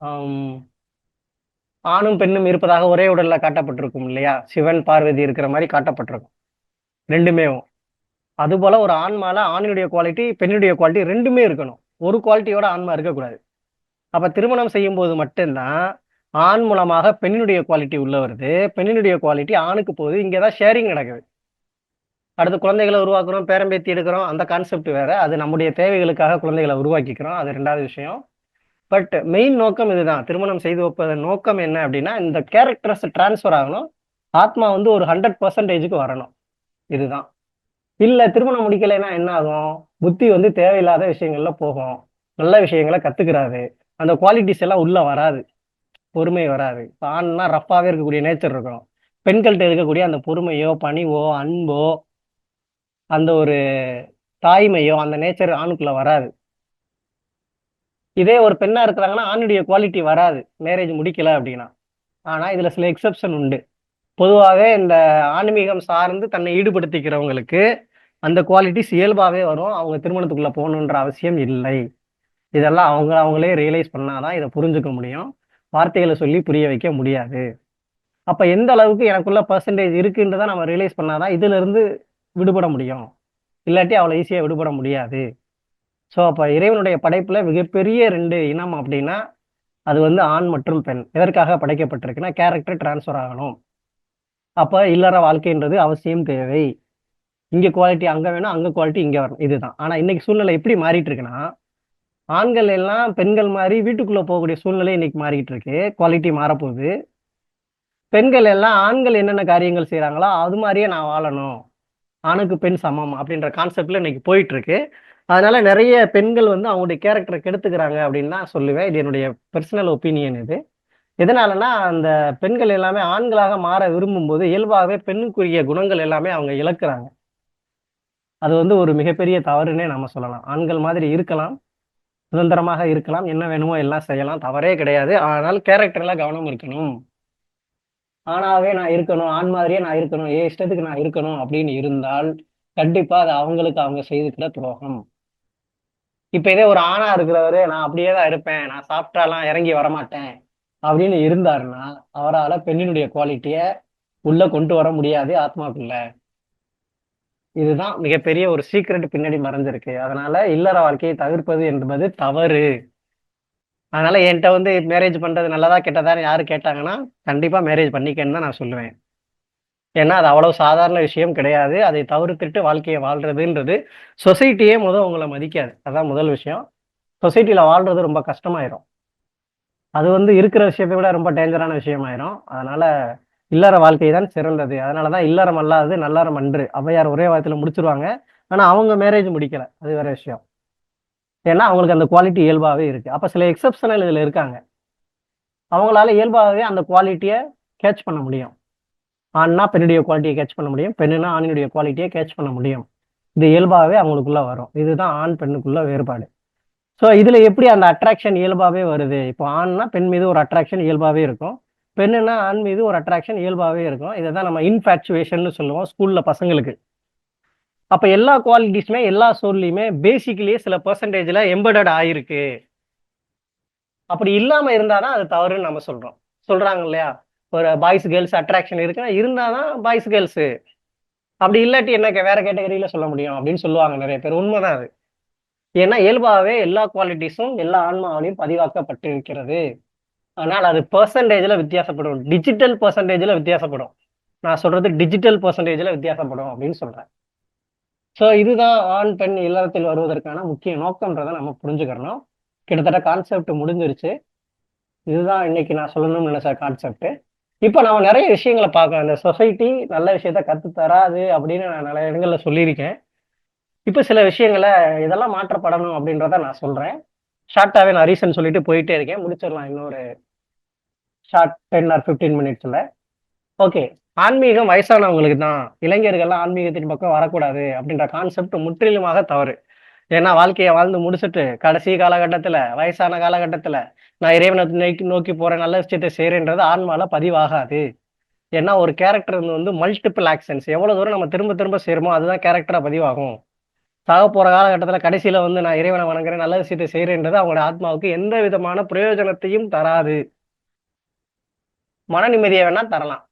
ஆம், ஆணும் பெண்ணும் இருப்பதாக ஒரே உடல்ல காட்டப்பட்டிருக்கும் இல்லையா? சிவன் பார்வதி இருக்கிற மாதிரி காட்டப்பட்டிருக்கும் ரெண்டுமே. அதுபோல ஒரு ஆன்மால ஆணினுடைய குவாலிட்டி, பெண்ணுடைய குவாலிட்டி ரெண்டுமே இருக்கணும். ஒரு குவாலிட்டியோட ஆன்மா இருக்கக்கூடாது. அப்ப திருமணம் செய்யும் போது மட்டும்தான் ஆண் மூலமாக பெண்ணினுடைய குவாலிட்டி உள்ள வருது, பெண்ணினுடைய குவாலிட்டி ஆணுக்கு போகுது. இங்கதான் ஷேரிங் நடக்குது. அடுத்து குழந்தைகளை உருவாக்குறோம், பேரம்பேத்தி எடுக்கிறோம், அந்த கான்செப்ட் வேற. அது நம்முடைய தேவைகளுக்காக குழந்தைகளை உருவாக்கிக்கிறோம், அது 2வது விஷயம். பட் மெயின் நோக்கம் இதுதான். திருமணம் செய்து வைப்பதன் நோக்கம் என்ன அப்படின்னா, இந்த கேரக்டர்ஸ் டிரான்ஸ்ஃபர் ஆகணும். ஆத்மா வந்து ஒரு 100%க்கு வரணும். இதுதான். இல்ல திருமணம் முடிக்கலைன்னா என்ன ஆகும்? புத்தி வந்து தேவையில்லாத விஷயங்கள்ல போகும். நல்ல விஷயங்களை கத்துக்கிறாரு. அந்த குவாலிட்டிஸ் எல்லாம் உள்ள வராது. பொறுமை வராது. இப்ப ஆண்னா ரஃப்பாவே இருக்கக்கூடிய நேச்சர் இருக்கும். பெண்கள்ட்ட இருக்கக்கூடிய அந்த பொறுமையோ, பணிவோ, அன்போ, அந்த ஒரு தாய்மையோ, அந்த நேச்சர் ஆணுக்குள்ள வராது. இதே ஒரு பெண்ணா இருக்கிறாங்கன்னா, ஆணுடைய குவாலிட்டி வராது. மேரேஜ் முடிக்கல அப்படின்னா. ஆனா இதுல சில எக்ஸெப்ஷன் உண்டு. பொதுவாவே இந்த ஆன்மீகம் சார்ந்து தன்னை ஈடுபடுத்திக்கிறவங்களுக்கு அந்த குவாலிட்டிஸ் இயல்பாவே வரும். அவங்க திருமணத்துக்குள்ள போகணுன்ற அவசியம் இல்லை. இதெல்லாம் அவங்களே ரியலைஸ் பண்ணாதான் இதை புரிஞ்சுக்க முடியும். வார்த்தைகளை சொல்லி புரிய வைக்க முடியாது. அப்ப எந்த அளவுக்கு எனக்குள்ள பெர்சன்டேஜ் இருக்குன்றதை நம்ம ரியலைஸ் பண்ணாதான் இதுல இருந்து விடுபட முடியும். இல்லாட்டி அவ்வளவு ஈஸியா விடுபட முடியாது. சோ அப்ப இறைவனுடைய படைப்புல மிகப்பெரிய 2 இனம் அப்படின்னா அது வந்து ஆண் மற்றும் பெண். எதற்காக படைக்கப்பட்டிருக்குன்னா கேரக்டர் டிரான்ஸ்ஃபர் ஆகணும். அப்ப இல்லற வாழ்க்கைன்றது அவசியம் தேவை. இங்க குவாலிட்டி அங்க வேணும், அங்க குவாலிட்டி இங்க வரணும். இதுதான். ஆனா இன்னைக்கு சூழ்நிலை எப்படி மாறிட்டு இருக்குன்னா, ஆண்கள் எல்லாம் பெண்கள் மாதிரி வீட்டுக்குள்ள போகக்கூடிய சூழ்நிலை இன்னைக்கு மாறிட்டு இருக்கு. குவாலிட்டி மாறப்போகுது. பெண்கள் எல்லாம் ஆண்கள் என்னென்ன காரியங்கள் செய்யறாங்களோ அது மாதிரியே நான் வாழணும், ஆணுக்கு பெண் சமம் அப்படின்ற கான்செப்ட்ல இன்னைக்கு போயிட்டு இருக்கு. அதனால நிறைய பெண்கள் வந்து அவங்களுடைய கேரக்டரை கெடுத்துக்கிறாங்க அப்படின்னு தான் சொல்லுவேன். இது என்னுடைய பெர்சனல் ஒப்பீனியன் இது. எதனாலன்னா, அந்த பெண்கள் எல்லாமே ஆண்களாக மாற விரும்பும்போது, இயல்பாகவே பெண்ணுக்குரிய குணங்கள் எல்லாமே அவங்க இழக்குறாங்க. அது வந்து ஒரு மிகப்பெரிய தவறுன்னே நம்ம சொல்லலாம். ஆண்கள் மாதிரி இருக்கலாம், சுதந்திரமாக இருக்கலாம், என்ன வேணுமோ எல்லாம் செய்யலாம், தவறே கிடையாது. ஆனால் கேரக்டர்ல கவனம் இருக்கணும். ஆணாவே நான் இருக்கணும், ஆண் மாதிரியே நான் இருக்கணும், என் இஷ்டத்துக்கு நான் இருக்கணும் அப்படின்னு இருந்தால், கண்டிப்பா அது அவங்களுக்கு அவங்க செய்துக்கிற துரோகம். இப்ப இதே ஒரு ஆணா இருக்கிறவரு, நான் அப்படியே தான் இருப்பேன், நான் சாப்பிட்டாலாம் இறங்கி வரமாட்டேன் அப்படின்னு இருந்தாருன்னா, அவரால பெண்ணினுடைய குவாலிட்டிய உள்ள கொண்டு வர முடியாது ஆத்மாக்குள்ள. இதுதான் மிகப்பெரிய ஒரு சீக்ரெட் பின்னாடி மறைஞ்சிருக்கு. அதனால இல்லற வாழ்க்கையை தவிர்ப்பது என்பது தவறு. அதனால என்ட்ட வந்து மேரேஜ் பண்றது நல்லதா, கெட்டதான்னு யாரு கேட்டாங்கன்னா, கண்டிப்பா மேரேஜ் பண்ணிக்கன்னு தான் நான் சொல்லுவேன். ஏன்னா, அது அவ்வளவு சாதாரண விஷயம் கிடையாது. அதை தவிர்த்துட்டு வாழ்க்கைய வாழ்றதுன்றது, சொசைட்டியே உங்கள மதிக்காது. அதான் முதல் விஷயம். சொசைட்டில வாழ்றது ரொம்ப கஷ்டமாயிரும். அது வந்து இருக்கிற விஷயத்த விட ரொம்ப டேஞ்சரான விஷயமாயிரும். அதனால இல்லற வாழ்க்கை தான் சிறந்தது. அதனால தான் இல்லறம் அல்லாதது நல்லறம் அன்று. ஔவையார் ஒரே வார்த்தையில முடிச்சுருவாங்க. ஆனா அவங்க மேரேஜ் முடிக்கல. அது வேற விஷயம். ஏன்னா, அவங்களுக்கு அந்த குவாலிட்டி இயல்பாவே இருக்கு. அப்ப சில எக்செப்ஷனல் இதுல இருக்காங்க. அவங்களால இயல்பாவே அந்த குவாலிட்டிய கேட்ச் பண்ண முடியும். ஆண்னா பெண்ணுடைய குவாலிட்டிய கேட்ச் பண்ண முடியும். பெண்ணுனா ஆணினுடைய குவாலிட்டிய கேட்ச் பண்ண முடியும். இது இயல்பாவே அவங்களுக்குள்ள வரும். இதுதான் ஆண், பெண்ணுக்குள்ள வேறுபாடு. ஸோ இதுல எப்படி அந்த அட்ராக்ஷன் இயல்பாவே வருது? இப்போ ஆண்னா பெண் மீது ஒரு அட்ராக்ஷன் இயல்பாவே இருக்கும். பெண்ணுன்னா ஆண் மீது ஒரு அட்ராக்ஷன் இயல்பாவே இருக்கும். இததான் நம்ம இன்ஃபாக்சுவேஷன்னு சொல்லுவோம் ஸ்கூல்ல பசங்களுக்கு. அப்ப எல்லா குவாலிட்டிஸுமே எல்லா சோல்லயுமே பேசிக்கலியே சில பெர்சன்டேஜ்ல எம்பெடட் ஆயிருக்கு. அப்படி இல்லாம இருந்தா தான் அது தவறுன்னு நம்ம சொல்றோம். சொல்றாங்க இல்லையா? ஒரு பாய்ஸ், கேர்ள்ஸ் அட்ராக்ஷன் இருக்குன்னா இருந்தா தான் பாய்ஸ், கேர்ள்ஸ். அப்படி இல்லாட்டி என்ன வேற கேட்டகரியில சொல்ல முடியும் அப்படின்னு சொல்லுவாங்க நிறைய பேர். உண்மைதான் அது. ஏன்னா இயல்பாவே எல்லா குவாலிட்டிஸும் எல்லா ஆன்மாவிலையும் பதிவாக்கப்பட்டிருக்கிறது. ஆனால் அது பெர்சன்டேஜ்ல வித்தியாசப்படும். டிஜிட்டல் பெர்சன்டேஜ்ல வித்தியாசப்படும். நான் சொல்றது டிஜிட்டல் பெர்சன்டேஜ்ல வித்தியாசப்படும் அப்படின்னு சொல்றேன். சோ இதுதான் ஆண், பெண் இல்லறத்தில் வருவதற்கான முக்கிய நோக்கம்ன்றதை நம்ம புரிஞ்சுக்கிறணும். கிட்டத்தட்ட கான்செப்ட் முடிஞ்சிருச்சு. இதுதான் இன்னைக்கு நான் சொல்லணும்னு நினைச்ச கான்செப்ட். இப்ப நம்ம நிறைய விஷயங்களை பார்க்கலாம். இந்த சொசைட்டி நல்ல விஷயத்த கத்து தராது அப்படின்னு நான் நிறைய இடங்கள்ல சொல்லியிருக்கேன். இப்ப சில விஷயங்கள இதெல்லாம் மாற்றப்படணும் அப்படின்றத நான் சொல்றேன். ஷார்ட்டாவே நான் ரீசன் சொல்லிட்டு போயிட்டே இருக்கேன். முடிச்சிடலாம் இன்னொரு ஷார்ட் 10 ஆர் 15 மினிட்ஸ்ல. ஓகே. ஆன்மீகம் வயசானவங்களுக்கு தான். இளைஞர்கள்லாம் ஆன்மீகத்தின் பக்கம் வரக்கூடாது அப்படின்ற கான்செப்ட் முற்றிலுமாக தவறு. ஏன்னா வாழ்க்கைய வாழ்ந்து முடிச்சுட்டு, கடைசி காலகட்டத்துல, வயசான காலகட்டத்துல, நான் இறைவனை நோக்கி நோக்கி போறேன், நல்ல விஷயத்த செய்றேன்றது ஆன்மால பதிவாகாது. ஏன்னா ஒரு கேரக்டர் வந்து மல்டிபிள் ஆக்ஷன்ஸ். எவ்வளவு தூரம் நம்ம திரும்ப திரும்ப செய்றோமோ, அதுதான் கேரக்டரா பதிவாகும். சாகப் போற காலகட்டத்துல கடைசியில வந்து நான் இறைவனை வணங்குறேன், நல்ல விஷயத்த செய்றேன்றது அவங்களோட ஆத்மாவுக்கு எந்த விதமான பிரயோஜனத்தையும் தராது. மன நிம்மதிய வேணா தரலாம்.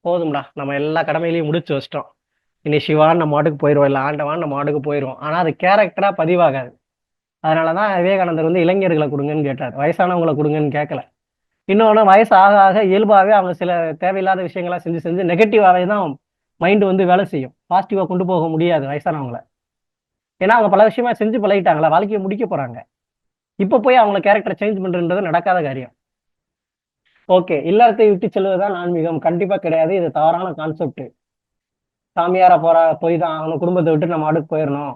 போதும்டா, நம்ம எல்லா கடமைகளையும் முடிச்சு வச்சுட்டோம். இனி சிவான்னு நம்ம பாட்டுக்கு போயிருவோம், இல்ல ஆண்டவான்னு நம்ம பாட்டுக்கு போயிருவோம். ஆனா அது கேரக்டரா பதிவாகாது. அதனாலதான் விவேகானந்தர் வந்து இளைஞர்களை கொடுங்கன்னு கேட்டார். வயசானவங்களை கொடுங்கன்னு கேட்கல. இன்னொன்னு வயசு ஆக ஆக இயல்பாவே அவங்க சில தேவையில்லாத விஷயங்களா செஞ்சு செஞ்சு நெகட்டிவாவே தான் மைண்ட் வந்து வேலை செய்யும். பாசிட்டிவா கொண்டு போக முடியாது வயசானவங்கள. ஏன்னா அவங்க பல விஷயமா செஞ்சு பழகிட்டாங்களா, வாழ்க்கையை முடிக்க போறாங்க. இப்ப போய் அவங்கள கேரக்டர் சேஞ்ச் பண்றதுன்றது நடக்காத காரியம். ஓகே, இல்லறத்தை விட்டு செல்வதுதான் ஆன்மீகம் கண்டிப்பா கிடையாது. இது தவறான கான்செப்ட். சாமியாரா போய் தான் அவன குடும்பத்தை விட்டு நம்ம அடுக்கு போயிடணும்.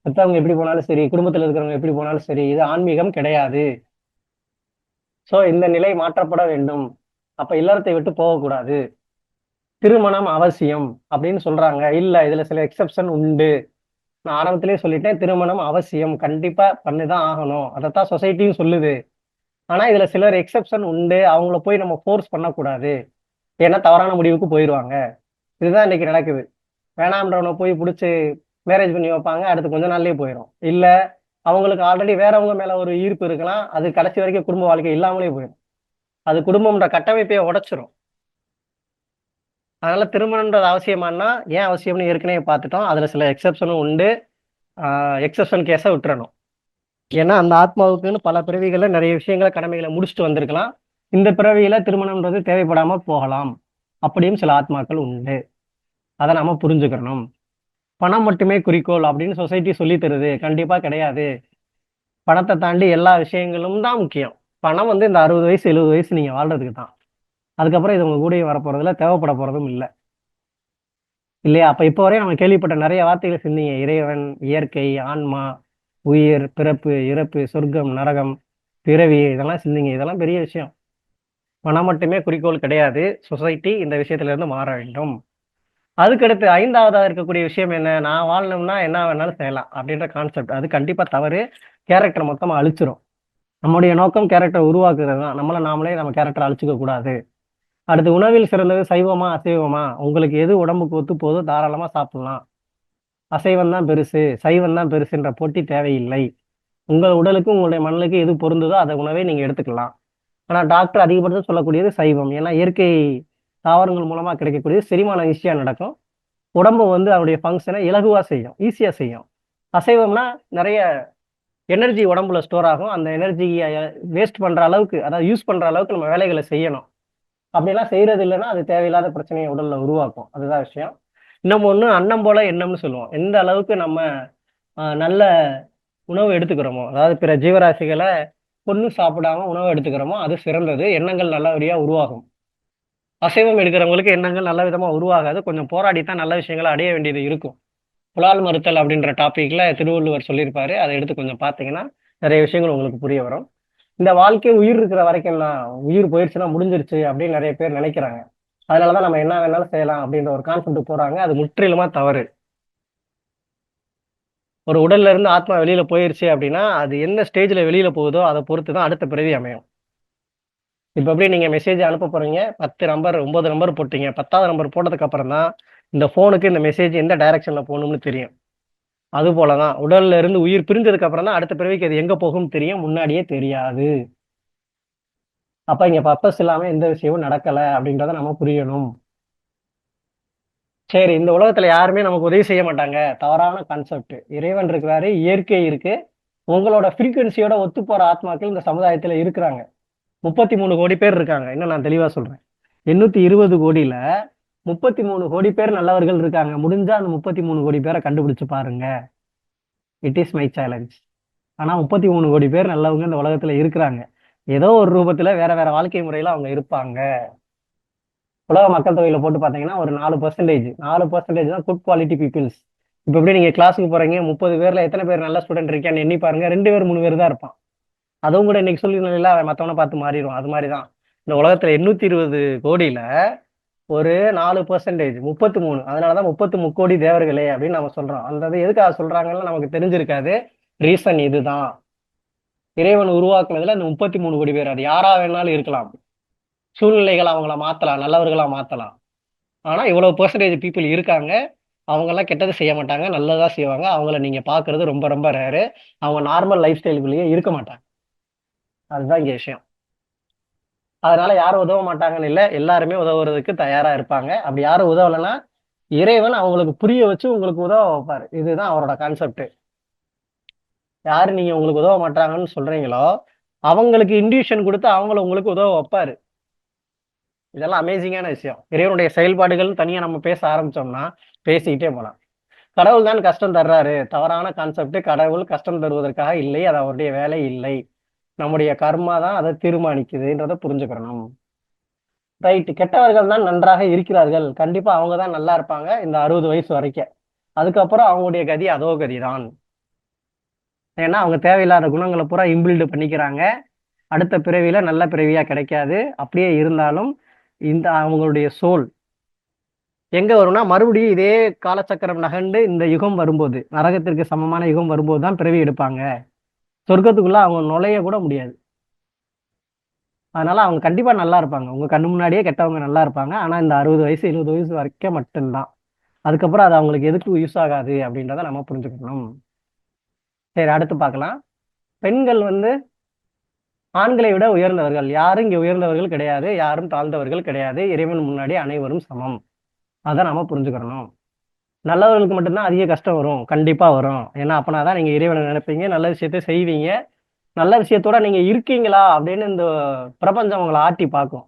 மத்தவங்க எப்படி போனாலும் சரி, குடும்பத்துல இருக்கிறவங்க எப்படி போனாலும் சரி, இது ஆன்மீகம் கிடையாது. சோ இந்த நிலை மாற்றப்பட வேண்டும். அப்ப இல்லறத்தை விட்டு போகக்கூடாது. திருமணம் அவசியம் அப்படின்னு சொல்றாங்க. இல்ல, இதுல சில எக்ஸெப்ஷன் உண்டு. நான் ஆரம்பத்திலேயே சொல்லிட்டேன், திருமணம் அவசியம், கண்டிப்பா பண்ணிதான் ஆகணும். அதைத்தான் சொசைட்டியும் சொல்லுது. ஆனா இதுல சிலர் எக்ஸெப்ஷன் உண்டு. அவங்கள போய் நம்ம ஃபோர்ஸ் பண்ணக்கூடாது. ஏன்னா தவறான முடிவுக்கு போயிருவாங்க. இதுதான் இன்னைக்கு நடக்குது. வேணாம்ன்றவனை போய் புடிச்சு மேரேஜ் பண்ணி வைப்பாங்க. அடுத்து கொஞ்ச நாள்லயே போயிடும். இல்ல, அவங்களுக்கு ஆல்ரெடி வேறவங்க மேல ஒரு ஈர்ப்பு இருக்கலாம். அது கடைசி வரைக்கும் குடும்ப வாழ்க்கை இல்லாமலே போயிடும். அது குடும்பம்ன்ற கட்டமைப்பையே உடைச்சிரும். அதனால திருமணம்ன்றது அவசியமானா ஏன் அவசியம்னு ஏற்கனவே பார்த்துட்டோம். அதுல சில எக்ஸெப்ஷனும் உண்டு. எக்ஸெப்ஷன் கேஸ விட்டுறணும். ஏன்னா அந்த ஆத்மாவுக்குன்னு பல பிறவிகள்ல நிறைய விஷயங்களை கடமைகளை முடிச்சுட்டு வந்திருக்கலாம். இந்த பிறவியில திருமணம்ன்றது தேவைப்படாம போகலாம். அப்படியும் சில ஆத்மாக்கள் உண்டு. அதை நாம புரிஞ்சுக்கணும். பணம் மட்டுமே குறிக்கோள் அப்படின்னு சொசைட்டி சொல்லி தருது. கண்டிப்பா கிடையாது. பணத்தை தாண்டி எல்லா விஷயங்களும் தான் முக்கியம். பணம் வந்து இந்த 60 வயசு 70 வயசு நீங்க வாழ்றதுக்கு தான். அதுக்கப்புறம் இது உங்க கூடயும் வரப்போறதுல தேவைப்பட போறதும் இல்லை. இல்லையா? அப்ப இப்ப வரையும் நம்ம கேள்விப்பட்ட நிறைய வார்த்தைகளை சொன்னீங்க. இறைவன், இயற்கை, ஆன்மா, உயிர், பிறப்பு, இறப்பு, சொர்க்கம், நரகம், பிறவி, இதெல்லாம் சிந்திங்க. இதெல்லாம் பெரிய விஷயம். பணம் மட்டுமே குறிக்கோள் கிடையாது. சொசைட்டி இந்த விஷயத்துல இருந்து மாற வேண்டும். அதுக்கடுத்து 5வதா இருக்கக்கூடிய விஷயம் என்ன? நான் வாழணும்னா என்ன வேணாலும் செய்யலாம் அப்படின்ற கான்செப்ட். அது கண்டிப்பா தவறு. கேரக்டர் மொத்தமா அழிச்சிரும். நம்முடைய நோக்கம் கேரக்டர் உருவாக்குறது தான். நம்மள நாமளே நம்ம கேரக்டர் அழிச்சுக்க கூடாது. அடுத்து உணவில் சிறந்தது சைவமா, அசைவமா? உங்களுக்கு எது உடம்புக்கு ஒத்து போதோ தாராளமா சாப்பிடலாம். அசைவம் தான் பெருசு, சைவம் தான் பெருசுன்ற போட்டி தேவையில்லை. உங்கள் உடலுக்கும் உங்களுடைய மனலுக்கும் எது பொருந்துதோ அந்த உணவை நீங்க எடுத்துக்கலாம். ஆனா டாக்டர் அதிகபட்சம் சொல்லக்கூடியது சைவம். ஏன்னா இயற்கை தாவரங்கள் மூலமா கிடைக்கக்கூடியது செரிமானம் ஈஸியா நடக்கும். உடம்பு வந்து அதனுடைய ஃபங்க்ஷனை இலகுவா செய்யும், ஈஸியா செய்யும். அசைவம்னா நிறைய எனர்ஜி உடம்புல ஸ்டோர் ஆகும். அந்த எனர்ஜியை வேஸ்ட் பண்ற அளவுக்கு, அதாவது யூஸ் பண்ற அளவுக்கு நம்ம வேலைகளை செய்யணும். அப்படிலாம் செய்யறது இல்லைன்னா அது தேவையில்லாத பிரச்சனையை உடல்ல உருவாக்கும். அதுதான் விஷயம். இன்னும் ஒண்ணு அன்னம் போல எண்ணம்னு சொல்லுவோம். எந்த அளவுக்கு நம்ம நல்ல உணவு எடுத்துக்கிறோமோ, அதாவது பிற ஜீவராசிகளை கொன்னு சாப்பிடாம உணவு எடுத்துக்கிறோமோ அது சிறந்தது. எண்ணங்கள் நல்லபடியா உருவாகும். அசைவம் எடுக்கிறவங்களுக்கு எண்ணங்கள் நல்ல விதமா உருவாகாது. கொஞ்சம் போராடித்தான் நல்ல விஷயங்களை அடைய வேண்டியது இருக்கும். புலால் மறுத்தல் அப்படின்ற டாபிக்ல திருவள்ளுவர் சொல்லியிருப்பாரு. அதை எடுத்து கொஞ்சம் பார்த்தீங்கன்னா நிறைய விஷயங்கள் உங்களுக்கு புரிய வரும். இந்த வாழ்க்கை உயிர் இருக்கிற வரைக்கும் தான். உயிர் போயிடுச்சுன்னா முடிஞ்சிருச்சு அப்படின்னு நிறைய பேர் நினைக்கிறாங்க. அதனாலதான் நம்ம என்ன வேணாலும் செய்யலாம் அப்படின்ற ஒரு கான்செப்ட் போறாங்க. அது முற்றிலுமா தவறு. ஒரு உடல்ல இருந்து ஆத்மா வெளியில போயிருச்சு அப்படின்னா அது எந்த ஸ்டேஜ்ல வெளியில போகுதோ அதை பொறுத்து தான் அடுத்த பிறவி அமையும். இப்ப எப்படி நீங்க மெசேஜ் அனுப்ப போறீங்க, 10 நம்பர் 9 நம்பர் போட்டீங்க. 10வது நம்பர் போட்டதுக்கு அப்புறம் தான் இந்த போனுக்கு இந்த மெசேஜ் எந்த டைரக்ஷன்ல போகணும்னு தெரியும். அது போலதான் உடல்ல இருந்து உயிர் பிரிஞ்சதுக்கு அப்புறம் தான் அடுத்த பிறவிக்கு அது எங்க போகும்னு தெரியும். முன்னாடியே தெரியாது. அப்ப இங்க பர்பஸ் இல்லாம எந்த விஷயமும் நடக்கல அப்படின்றத நம்ம புரியணும். சரி, இந்த உலகத்துல யாருமே நமக்கு உதவி செய்ய மாட்டாங்க. தவறான கான்செப்ட். இறைவன் இருக்கிறாரு, இயற்கை இருக்கு. உங்களோட ஃப்ரீக்குவன்சியோட ஒத்து போற ஆத்மாக்கள் இந்த சமுதாயத்துல இருக்கிறாங்க. 33 கோடி பேர் இருக்காங்க. இன்னும் நான் தெளிவா சொல்றேன். 820 கோடியில 33 கோடி பேர் நல்லவர்கள் இருக்காங்க. முடிஞ்சா அந்த 33 கோடி பேரை கண்டுபிடிச்சு பாருங்க. It is my challenge. ஆனா 33 கோடி பேர் நல்லவங்க இந்த உலகத்துல இருக்கிறாங்க. ஏதோ ஒரு ரூபத்துல வேற வேற வாழ்க்கை முறையில அவங்க இருப்பாங்க. உலக மக்கள் தொகையில போட்டு பாத்தீங்கன்னா ஒரு 4% தான் குட் குவாலிட்டி பீப்புள்ஸ். இப்ப எப்படி நீங்க கிளாஸுக்கு போறீங்க, 30 பேர்ல எத்தனை பேர் நல்ல ஸ்டூடெண்ட் இருக்கான்னு எண்ணி பாருங்க. 2 பேர் 3 பேர் தான் இருப்பான். அதுவும் கூட இன்னைக்கு சூழ்நிலையில அவன் மத்தவனை பார்த்து மாறிடும். அது மாதிரிதான் இந்த உலகத்துல 820 கோடியில ஒரு 4%, 33. அதனாலதான் 30 முக்கோடி தேவர்களே அப்படின்னு நம்ம சொல்றோம். அந்த இது எதுக்காக சொல்றாங்கன்னு நமக்கு தெரிஞ்சிருக்காது. ரீசன் இதுதான். இறைவன் உருவாக்குனதுல இந்த 33 கோடி பேர் அது யாரா வேணாலும் இருக்கலாம். சூழ்நிலைகள் அவங்கள மாத்தலாம், நல்லவர்களா மாத்தலாம். ஆனா இவ்வளவு பெர்சன்டேஜ் பீப்புள் இருக்காங்க. அவங்க எல்லாம் கெட்டது செய்ய மாட்டாங்க, நல்லதா செய்வாங்க. அவங்கள நீங்க பாக்குறது ரொம்ப ரொம்ப ரேரு. அவங்க நார்மல் லைஃப் ஸ்டைலுக்குள்ளேயே இருக்க மாட்டாங்க. அதுதான் இங்க விஷயம். அதனால யாரும் உதவ மாட்டாங்கன்னு இல்ல, எல்லாருமே உதவுறதுக்கு தயாரா இருப்பாங்க. அப்படி யாரும் உதவலைன்னா இறைவன் அவங்களுக்கு புரிய வச்சு உங்களுக்கு உதவ வைப்பாரு. இதுதான் அவரோட கான்செப்ட். யாரு நீங்க உங்களுக்கு உதவ மாட்டாங்கன்னு சொல்றீங்களோ அவங்களுக்கு இன்டியூஷன் கொடுத்து அவங்கள உங்களுக்கு உதவ வைப்பாரு. இதெல்லாம் அமேசிங்கான விஷயம். இறைவனுடைய செயல்பாடுகள் தனியா நம்ம பேச ஆரம்பிச்சோம்னா பேசிக்கிட்டே போலாம். கடவுள் தான் கஷ்டம் தர்றாரு. தவறான கான்செப்ட். கடவுள் கஷ்டம் தருவதற்காக இல்லை. அது அவருடைய வேலை இல்லை. நம்முடைய கர்மா தான் அதை தீர்மானிக்குதுன்றதை புரிஞ்சுக்கணும். ரைட். கெட்டவர்கள் தான் நன்றாக இருக்கிறார்கள். கண்டிப்பா அவங்க தான் நல்லா இருப்பாங்க இந்த 60 வயசு வரைக்கும். அதுக்கப்புறம் அவங்களுடைய கதி அதோ கதிதான். ஏன்னா அவங்க தேவையில்லாத குணங்களை பூரா இம்பில்டு பண்ணிக்கிறாங்க. அடுத்த பிறவியில நல்ல பிறவியா கிடைக்காது. அப்படியே இருந்தாலும் இந்த அவங்களுடைய சோல் எங்க வரும்னா மறுபடியும் இதே காலச்சக்கரம் நகண்டு இந்த யுகம் வரும்போது, நரகத்திற்கு சமமான யுகம் வரும்போது தான் பிறவி எடுப்பாங்க. சொர்க்கத்துக்குள்ள அவங்க நுழைய கூட முடியாது. அதனால அவங்க கண்டிப்பா நல்லா இருப்பாங்க. உங்க கண்ணு முன்னாடியே கெட்டவங்க நல்லா இருப்பாங்க. ஆனா இந்த 60 வயசு 70 வயசு வரைக்கும் மட்டும்தான். அதுக்கப்புறம் அது அவங்களுக்கு எதுக்கு யூஸ் ஆகாது அப்படின்றத நம்ம புரிஞ்சுக்கணும். சரி, அடுத்து பார்க்கலாம். பெண்கள் வந்து ஆண்களை விட உயர்ந்தவர்கள். யாரும் இங்க உயர்ந்தவர்கள் கிடையாது, யாரும் தாழ்ந்தவர்கள் கிடையாது. இறைவன் முன்னாடி அனைவரும் சமம். அதை நாம புரிஞ்சுக்கணும். நல்லவர்களுக்கு மட்டும்தான் அதிக கஷ்டம் வரும். கண்டிப்பா வரும். ஏன்னா அப்பனாதான் நீங்க இறைவனை நினைப்பீங்க, நல்ல விஷயத்த செய்வீங்க. நல்ல விஷயத்தோட நீங்க இருக்கீங்களா அப்படின்னு இந்த பிரபஞ்சம் உங்களை ஆட்டி பார்க்கும்.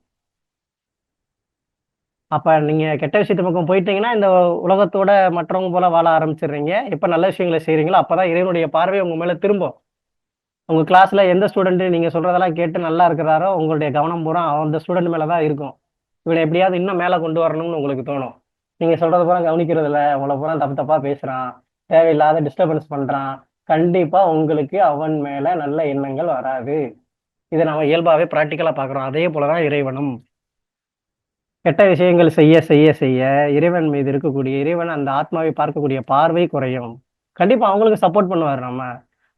அப்ப நீங்க கெட்ட விஷயத்து பக்கம் போயிட்டீங்கன்னா இந்த உலகத்தோட மற்றவங்க போல வாழ ஆரம்பிச்சிடுறீங்க. எப்ப நல்ல விஷயங்களை செய்றீங்களோ அப்பதான் இறைவனுடைய பார்வை உங்க மேல திரும்பும். உங்க கிளாஸ்ல எந்த ஸ்டூடெண்ட் நீங்க சொல்றதெல்லாம் கேட்டு நல்லா இருக்கிறாரோ உங்களுடைய கவனம் பூரா அந்த ஸ்டூடெண்ட் மேலதான் இருக்கும். இவனை எப்படியாவது இன்னும் மேல கொண்டு வரணும்னு உங்களுக்கு தோணும். நீங்க சொல்றது பூரா கவனிக்கிறது இல்ல, உங்களை பூரா தப்பு தப்பா பேசுறான், தேவையில்லாத டிஸ்டர்பன்ஸ் பண்றான், கண்டிப்பா உங்களுக்கு அவன் மேல நல்ல எண்ணங்கள் வராது. இதை நம்ம இயல்பாவே பிராக்டிக்கலா பார்க்குறோம். அதே போல தான் இறைவனும். கெட்ட விஷயங்கள் செய்ய செய்ய செய்ய இறைவன் மீது இருக்கக்கூடிய இறைவன் அந்த ஆத்மாவை பார்க்கக்கூடிய பார்வை குறையும். கண்டிப்பா அவங்களுக்கு சப்போர்ட் பண்ணுவாரு நம்ம.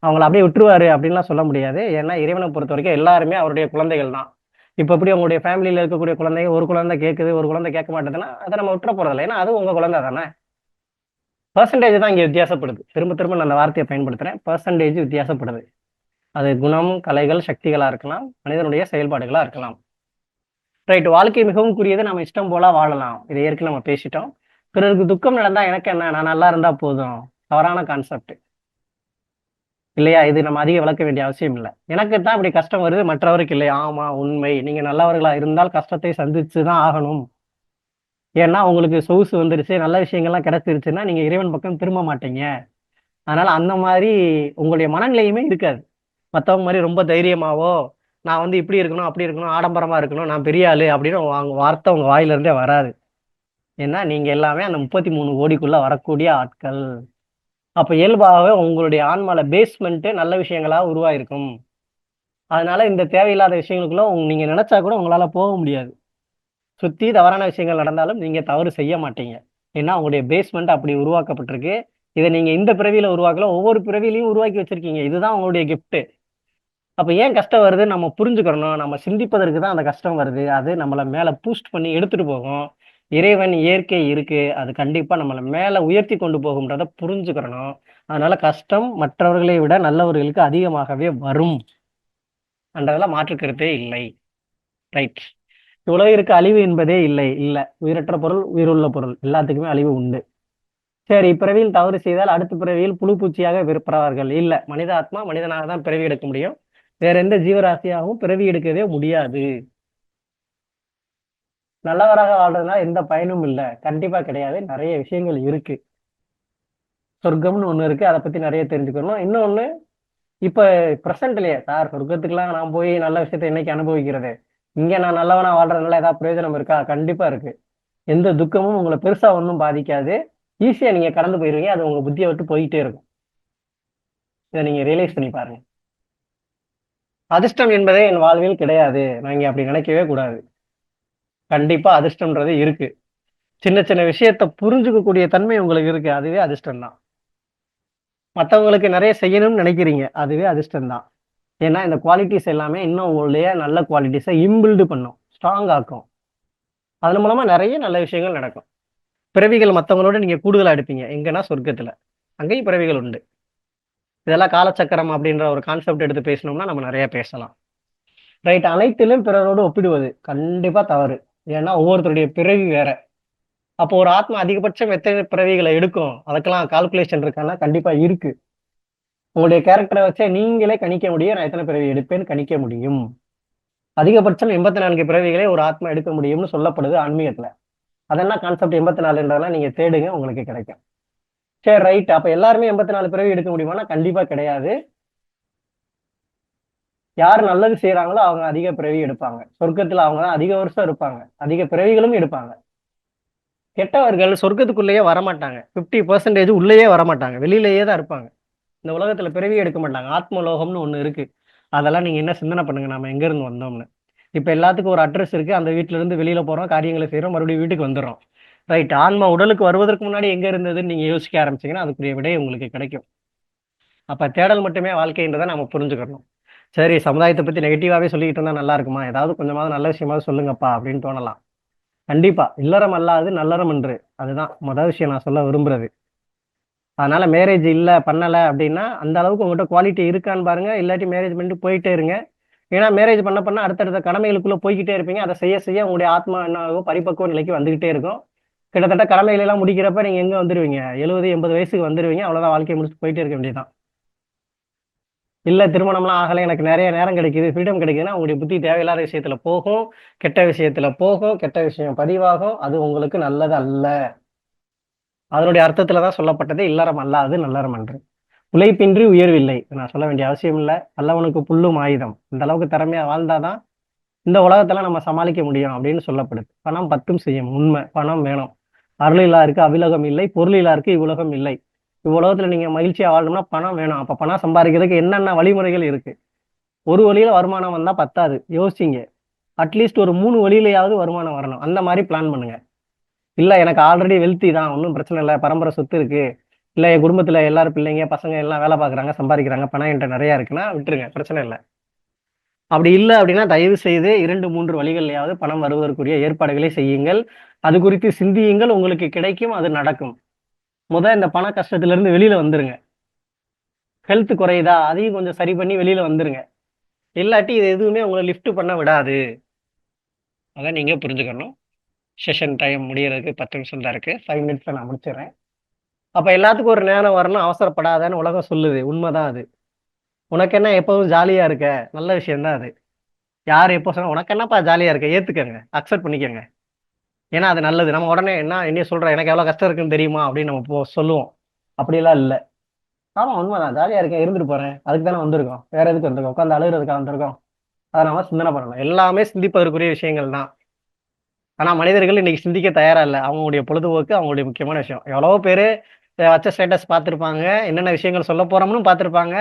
அவங்கள அப்படியே விட்டுருவாரு அப்படின்லாம் சொல்ல முடியாது. ஏன்னா இறைவனை பொறுத்தவரைக்கும் எல்லாருமே அவருடைய குழந்தைகள் தான். இப்ப எப்படி உங்களுடைய ஃபேமிலியில இருக்கக்கூடிய குழந்தைங்க ஒரு குழந்தை கேட்குது, ஒரு குழந்தை கேட்க மாட்டேதுன்னா, அத நம்ம விட்டுற போறதில்ல. ஏன்னா அதுவும் உங்க குழந்தை தானே. பெர்சன்டேஜ் தான் இங்க வித்தியாசப்படுது. திரும்ப திரும்ப நான் அந்த வார்த்தையை பயன்படுத்துறேன். பெர்சன்டேஜ் வித்தியாசப்படுது. அது குணம், கலைகள், சக்திகளா இருக்கலாம். மனிதனுடைய செயல்பாடுகளா இருக்கலாம். ரைட். வாழ்க்கை மிகவும் கூறியது. நம்ம இஷ்டம் போல வாழலாம். இதை ஏற்கனவே நம்ம பேசிட்டோம். பிறருக்கு துக்கம் நடந்தா எனக்கு என்ன? நான் நல்லா இருந்தா போதும். தவறான கான்செப்ட். இல்லையா? இது நம்ம அதிக விளக்க வேண்டிய அவசியம் இல்ல. எனக்கு தான் இப்படி கஷ்டம் வருது, மற்றவருக்கு இல்லை. ஆமா, உண்மை. நீங்க நல்லவர்களா இருந்தால் கஷ்டத்தை சந்திச்சு தான் ஆகணும். ஏன்னா உங்களுக்கு சொகுசு வந்துருச்சு, நல்ல விஷயங்கள்லாம் கிடைச்சிருச்சுன்னா, நீங்க இறைவன் பக்கம் திரும்ப மாட்டீங்க. அதனால அந்த மாரி உங்களுடைய மனநிலையுமே இருக்காது. மத்தவங்க மாரி ரொம்ப தைரியமாவோ, நான் வந்து இப்படி இருக்கணும், அப்படி இருக்கணும், ஆடம்பரமா இருக்கணும், நான் பெரிய ஆளு அப்படின்னு வார்த்தை உங்க வாயில இருந்தே வராது. ஏன்னா, நீங்க எல்லாமே அந்த 33 கோடிக்குள்ள வரக்கூடிய ஆட்கள். அப்ப இயல்பாவே உங்களுடைய ஆன்மால பேஸ்மென்ட் நல்ல விஷயங்களா உருவாயிருக்கும். அதனால இந்த தேவையில்லாத விஷயங்களுக்குள்ள நீங்க நினைச்சா கூட உங்களால போக முடியாது. சுத்தி தவறான விஷயங்கள் நடந்தாலும் நீங்க தவறு செய்ய மாட்டீங்க. ஏன்னா, உங்களுடைய பேஸ்மெண்ட் அப்படி உருவாக்கப்பட்டிருக்கு. இத நீங்க இந்த பிறவியில உருவாக்கல, ஒவ்வொரு பிறவியிலயும் உருவாக்கி வச்சிருக்கீங்க. இதுதான் உங்களுடைய கிஃப்ட். அப்ப ஏன் கஷ்டம் வருதுன்னு நம்ம புரிஞ்சுக்கிறணும். நம்ம சிந்திப்பதற்கு தான் அந்த கஷ்டம் வருது. அது நம்மள மேல பூஸ்ட் பண்ணி எடுத்துட்டு போகும். இறைவன், இயற்கை இருக்கு. அது கண்டிப்பா நம்மள மேல உயர்த்தி கொண்டு போகும்ன்றத புரிஞ்சுக்கிறணும். அதனால கஷ்டம் மற்றவர்களை விட நல்லவர்களுக்கு அதிகமாகவே வரும். என்றதுல மாற்று கருத்தே இல்லை. ரைட். உலகிற்கு அழிவு என்பதே இல்லை. இல்ல. உயிரற்ற பொருள், உயிருள்ள பொருள் எல்லாத்துக்குமே அழிவு உண்டு. சரி, இப்பிறவியில் தவறு செய்தால் அடுத்த பிறவியில் புழு பூச்சியாக பிறப்பார்கள். இல்ல. மனித ஆத்மா மனிதனாக தான் பிறவி எடுக்க முடியும். வேற எந்த ஜீவராசியாகவும் பிறவி எடுக்கவே முடியாது. நல்லவராக வாழ்றதுனால எந்த பயனும் இல்ல. கண்டிப்பா கிடையாது. நெறைய விஷயங்கள் இருக்கு. சொர்க்கம்னு ஒண்ணு இருக்கு. அத பத்தி நெறைய தெரிஞ்சுக்கணும். இன்னொன்னு, இப்ப பிரசன்ட்லயே சார் சொர்க்கத்துக்குலாம் நான் போய் நல்ல விஷயத்த என்னைக்கு அனுபவிக்கிறது? இங்க நான் நல்லவனா வாழ்றதுனால ஏதாவது பிரயோஜனம் இருக்கா? கண்டிப்பா இருக்கு. எந்த துக்கமும் உங்கள பெருசா ஒண்ணும் பாதிக்காது. ஈஸியா நீங்க கடந்து போயிருவீங்க. அது உங்க புத்திய விட்டு போயிட்டே இருக்கும். இத நீங்க ரியலைஸ் பண்ணி பாருங்க. அதிர்ஷ்டம் என்பதே என் வாழ்வில் கிடையாது. நான் இங்க அப்படி நினைக்கவே கூடாது. கண்டிப்பா அதிர்ஷ்டம்ன்றது இருக்கு. சின்ன சின்ன விஷயத்த புரிஞ்சுக்கக்கூடிய தன்மை உங்களுக்கு இருக்கு. அதுவே அதிர்ஷ்டம் தான். மத்தவங்களுக்கு நெறைய செய்யணும்னு நெனைக்கிறீங்க. அதுவே அதிர்ஷ்டம் தான். ஏன்னா, இந்த குவாலிட்டிஸ் எல்லாமே இன்னும் உங்களுடைய நல்ல குவாலிட்டிஸ இன்பில்ட் பண்ணும். ஸ்ட்ராங் ஆக்கும். அதன் மூலமா நெறைய நல்ல விஷயங்கள் நடக்கும். பிறவிகள் மத்தவங்களோட நீங்க கூடுதலா எடுப்பீங்க. எங்கன்னா சொர்க்கத்துல. அங்கேயும் பிறவிகள் உண்டு. இதெல்லாம் காலச்சக்கரம் அப்படின்ற ஒரு கான்செப்ட் எடுத்து பேசினோம்னா, நம்ம நெறைய பேசலாம். ரைட். அனைத்திலும் பிறரோடு ஒப்பிடுவது கண்டிப்பா தவறு. ஏன்னா, ஒவ்வொருத்தருடைய பிறவி வேற. அப்போ ஒரு ஆத்மா அதிகபட்சம் எத்தனை பிறவிகள எடுக்கும்? அதுக்கெல்லாம் கால்குலேஷன் இருக்கான்னா, கண்டிப்பா இருக்கு. உங்களுடைய கேரக்டர வச்சே நீங்களே கணிக்க முடியும். நான் எத்தனை பிறவி எடுப்பேன்னு கணிக்க முடியும். அதிகபட்சம் 84 பிறவிகளை ஒரு ஆத்மா எடுக்க முடியும்னு சொல்லப்படுது ஆன்மீகத்துல. அது என்ன கான்செப்ட் 84ன்றதெல்லாம் நீங்க தேடுங்க. உங்களுக்கு கிடைக்கும். சரி, ரைட். அப்ப எல்லாருமே 84 பிறவி எடுக்க முடியுமான்னா, கண்டிப்பா கிடையாது. யார் நல்லது செய்றாங்களோ அவங்க அதிக பிறவி எடுப்பாங்க. சொர்க்கத்துல அவங்க தான் அதிக வருஷம் இருப்பாங்க. அதிக பிறவிகளும் எடுப்பாங்க. கெட்டவர்கள் சொர்க்கத்துக்குள்ளேயே வரமாட்டாங்க. 50% உள்ளேயே வரமாட்டாங்க. வெளியிலேயே தான் இருப்பாங்க. இந்த உலகத்துல பிறவி எடுக்க மாட்டாங்க. ஆத்மலோகம்னு ஒண்ணு இருக்கு. அதெல்லாம் நீங்க என்ன சிந்தனை பண்ணுங்க. நாம எங்க இருந்து வந்தோம்னு. இப்ப எல்லாத்துக்கும் ஒரு அட்ரஸ் இருக்கு. அந்த வீட்ல இருந்து வெளியில போறோம். காரியங்கள செய்றோம். மறுபடியும் வீட்டுக்கு வந்துர்றோம். ரைட். ஆன்மா உடலுக்கு வருவதற்கு முன்னாடி எங்க இருந்ததுன்னு நீங்க யோசிக்க ஆரம்பிச்சீங்கன்னா, அதுக்குரிய விடை உங்களுக்கு கிடைக்கும். அப்ப தேடல் மட்டுமே வாழ்க்கைன்றத நாம புரிஞ்சுக்கணும். சரி, சமுதாயத்த பத்தி நெகட்டிவாவே சொல்லிக்கிட்டு இருந்தா நல்லா இருக்குமா? ஏதாவது கொஞ்சமாவது நல்ல விஷயமாவது சொல்லுங்கப்பா அப்படின்னு தோணலாம். கண்டிப்பா. இல்லறம் அல்லாது நல்லறம் அன்று. அதுதான் மொத விஷயம் நான் சொல்ல விரும்புறது. அதனால மேரேஜ் இல்ல, பண்ணல அப்படின்னா, அந்த அளவுக்கு உங்ககிட்ட குவாலிட்டி இருக்கான்னு பாருங்க. இல்லாட்டி மேரேஜ் பண்ணிட்டு போயிட்டே இருங்க. ஏன்னா மேரேஜ் பண்ண அடுத்தடுத்த கடமைகளுக்குள்ள போய்க்கிட்டே இருப்பீங்க. அத செய்ய செய்ய உங்களுடைய ஆத்மா என்ன ஆகும்? பரிபக்குவ நிலைக்கு வந்துகிட்டே இருக்கும். கிட்டத்தட்ட கடமைகள் எல்லாம் முடிக்கிறப்ப நீங்க எங்க வந்துருவீங்க? 70, 80 வயசுக்கு வந்துருவீங்க. அவ்வளவுதான், வாழ்க்கைய முடிச்சுட்டு போயிட்டே இருக்க வேண்டியது தான். இல்ல திருமணம்லாம் ஆகல, எனக்கு நெறைய நேரம் கிடைக்குது, ஃப்ரீடம் கிடைக்குதுன்னா, உங்களுடைய புத்தி தேவையில்லாத விஷயத்துல போகும். கெட்ட விஷயத்துல போகும். கெட்ட விஷயம் பதிவாகும். அது உங்களுக்கு நல்லது அல்ல. அதனுடைய அர்த்தத்துல தான் சொல்லப்பட்டது இல்லறம் அல்லாது நல்லறம் அன்று. உழைப்பின்றி உயர்வில்லை. நான் சொல்ல வேண்டிய அவசியம் இல்ல. நல்லவனுக்கு புல்லும் ஆயுதம். இந்த அளவுக்கு திறமையா வாழ்ந்தாதான் இந்த உலகத்துல நம்ம சமாளிக்க முடியும் அப்படின்னு சொல்லப்படுது. பணம் பத்தும் செய்யும். உண்மை. பணம் வேணும். அருளிலாருக்கு அவிலகம் இல்லை. பொருளிலாருக்கு இவ்வுலகம் இல்லை. உலகத்துல நீங்க மகிழ்ச்சியா வாழணும்னா பணம் வேணும். அப்ப பணம் சம்பாதிக்கிறதுக்கு என்னென்ன வழிமுறைகள் இருக்கு? ஒரு வழியில வருமானம் வந்தா பத்தாது, யோசிங்க. அட்லீஸ்ட் ஒரு 3 வழியிலயாவது வருமானம் வரணும். அந்த மாதிரி பிளான் பண்ணுங்க. இல்ல எனக்கு ஆல்ரெடி வெல்த்தி தான், ஒன்றும் பிரச்சனை இல்லை, பரம்பரை சொத்து இருக்கு, இல்ல என் குடும்பத்துல எல்லாரும் பிள்ளைங்க பசங்க எல்லாம் வேலை பார்க்குறாங்க, சம்பாதிக்கிறாங்க, பணம் என்கிட்ட நிறைய இருக்குன்னா விட்டுருங்க, பிரச்சனை இல்லை. அப்படி இல்லை அப்படின்னா தயவு செய்து 2, 3 வழிகள்லையாவது பணம் வருவதற்குரிய ஏற்பாடுகளை செய்யுங்கள். அது குறித்து சிந்தியுங்கள், உங்களுக்கு கிடைக்கும், அது நடக்கும். இந்த பண கஷ்டத்துல இருந்து வெளியில வந்துருங்க. ஹெல்த் குறையுதா, அதையும் கொஞ்சம் சரி பண்ணி வெளியில வந்துருங்க. இல்லாட்டி இது எதுவுமே உங்களை லிஃப்ட் பண்ண விடாது. அதான் நீங்க புரிஞ்சுக்கணும். செஷன் டைம் முடியறதுக்கு 10 நிமிஷம் தான் இருக்கு. 5 மினிட்ஸ்ல நான் முடிச்சிடுறேன். அப்ப எல்லாத்துக்கும் ஒரு நேரம் வரணும், அவசரப்படாதன்னு உலகம் சொல்லுது. உண்மைதான் அது. உனக்கு என்ன எப்பவும் ஜாலியா இருக்க, நல்ல விஷயம் தான் அது. யார் எப்போ சொன்னா உனக்கு என்னப்பா ஜாலியா இருக்க, ஏத்துக்கங்க, அக்செப்ட் பண்ணிக்கங்க. ஏன்னா அது நல்லது. நம்ம உடனே என்ன சொல்ற, எனக்கு எவ்வளவு கஷ்டம் இருக்குன்னு தெரியுமா அப்படின்னு நம்ம சொல்லுவோம். அப்படியெல்லாம் இல்லை. ஆமா உண்மைதான், ஜாலியா இருக்கேன், இருந்துட்டு போறேன், அதுக்கு தானே வந்திருக்கோம், வேற எதுக்கு வந்திருக்கோம், உட்காந்து அழுகிறதுக்காக வந்திருக்கோம். அதை நம்ம சிந்தனை பண்ணணும். எல்லாமே சிந்திப்பதற்குரிய விஷயங்கள் தான். ஆனா மனிதர்கள் இன்னைக்கு சிந்திக்க தயாரா இல்லை. அவங்களுடைய பொழுதுபோக்கு அவங்களுடைய முக்கியமான விஷயம். எவ்வளவோ பேரு வச்ச ஸ்டேட்டஸ் பார்த்துருப்பாங்க, என்னென்ன விஷயங்கள் சொல்ல போறோம்னு பார்த்துருப்பாங்க.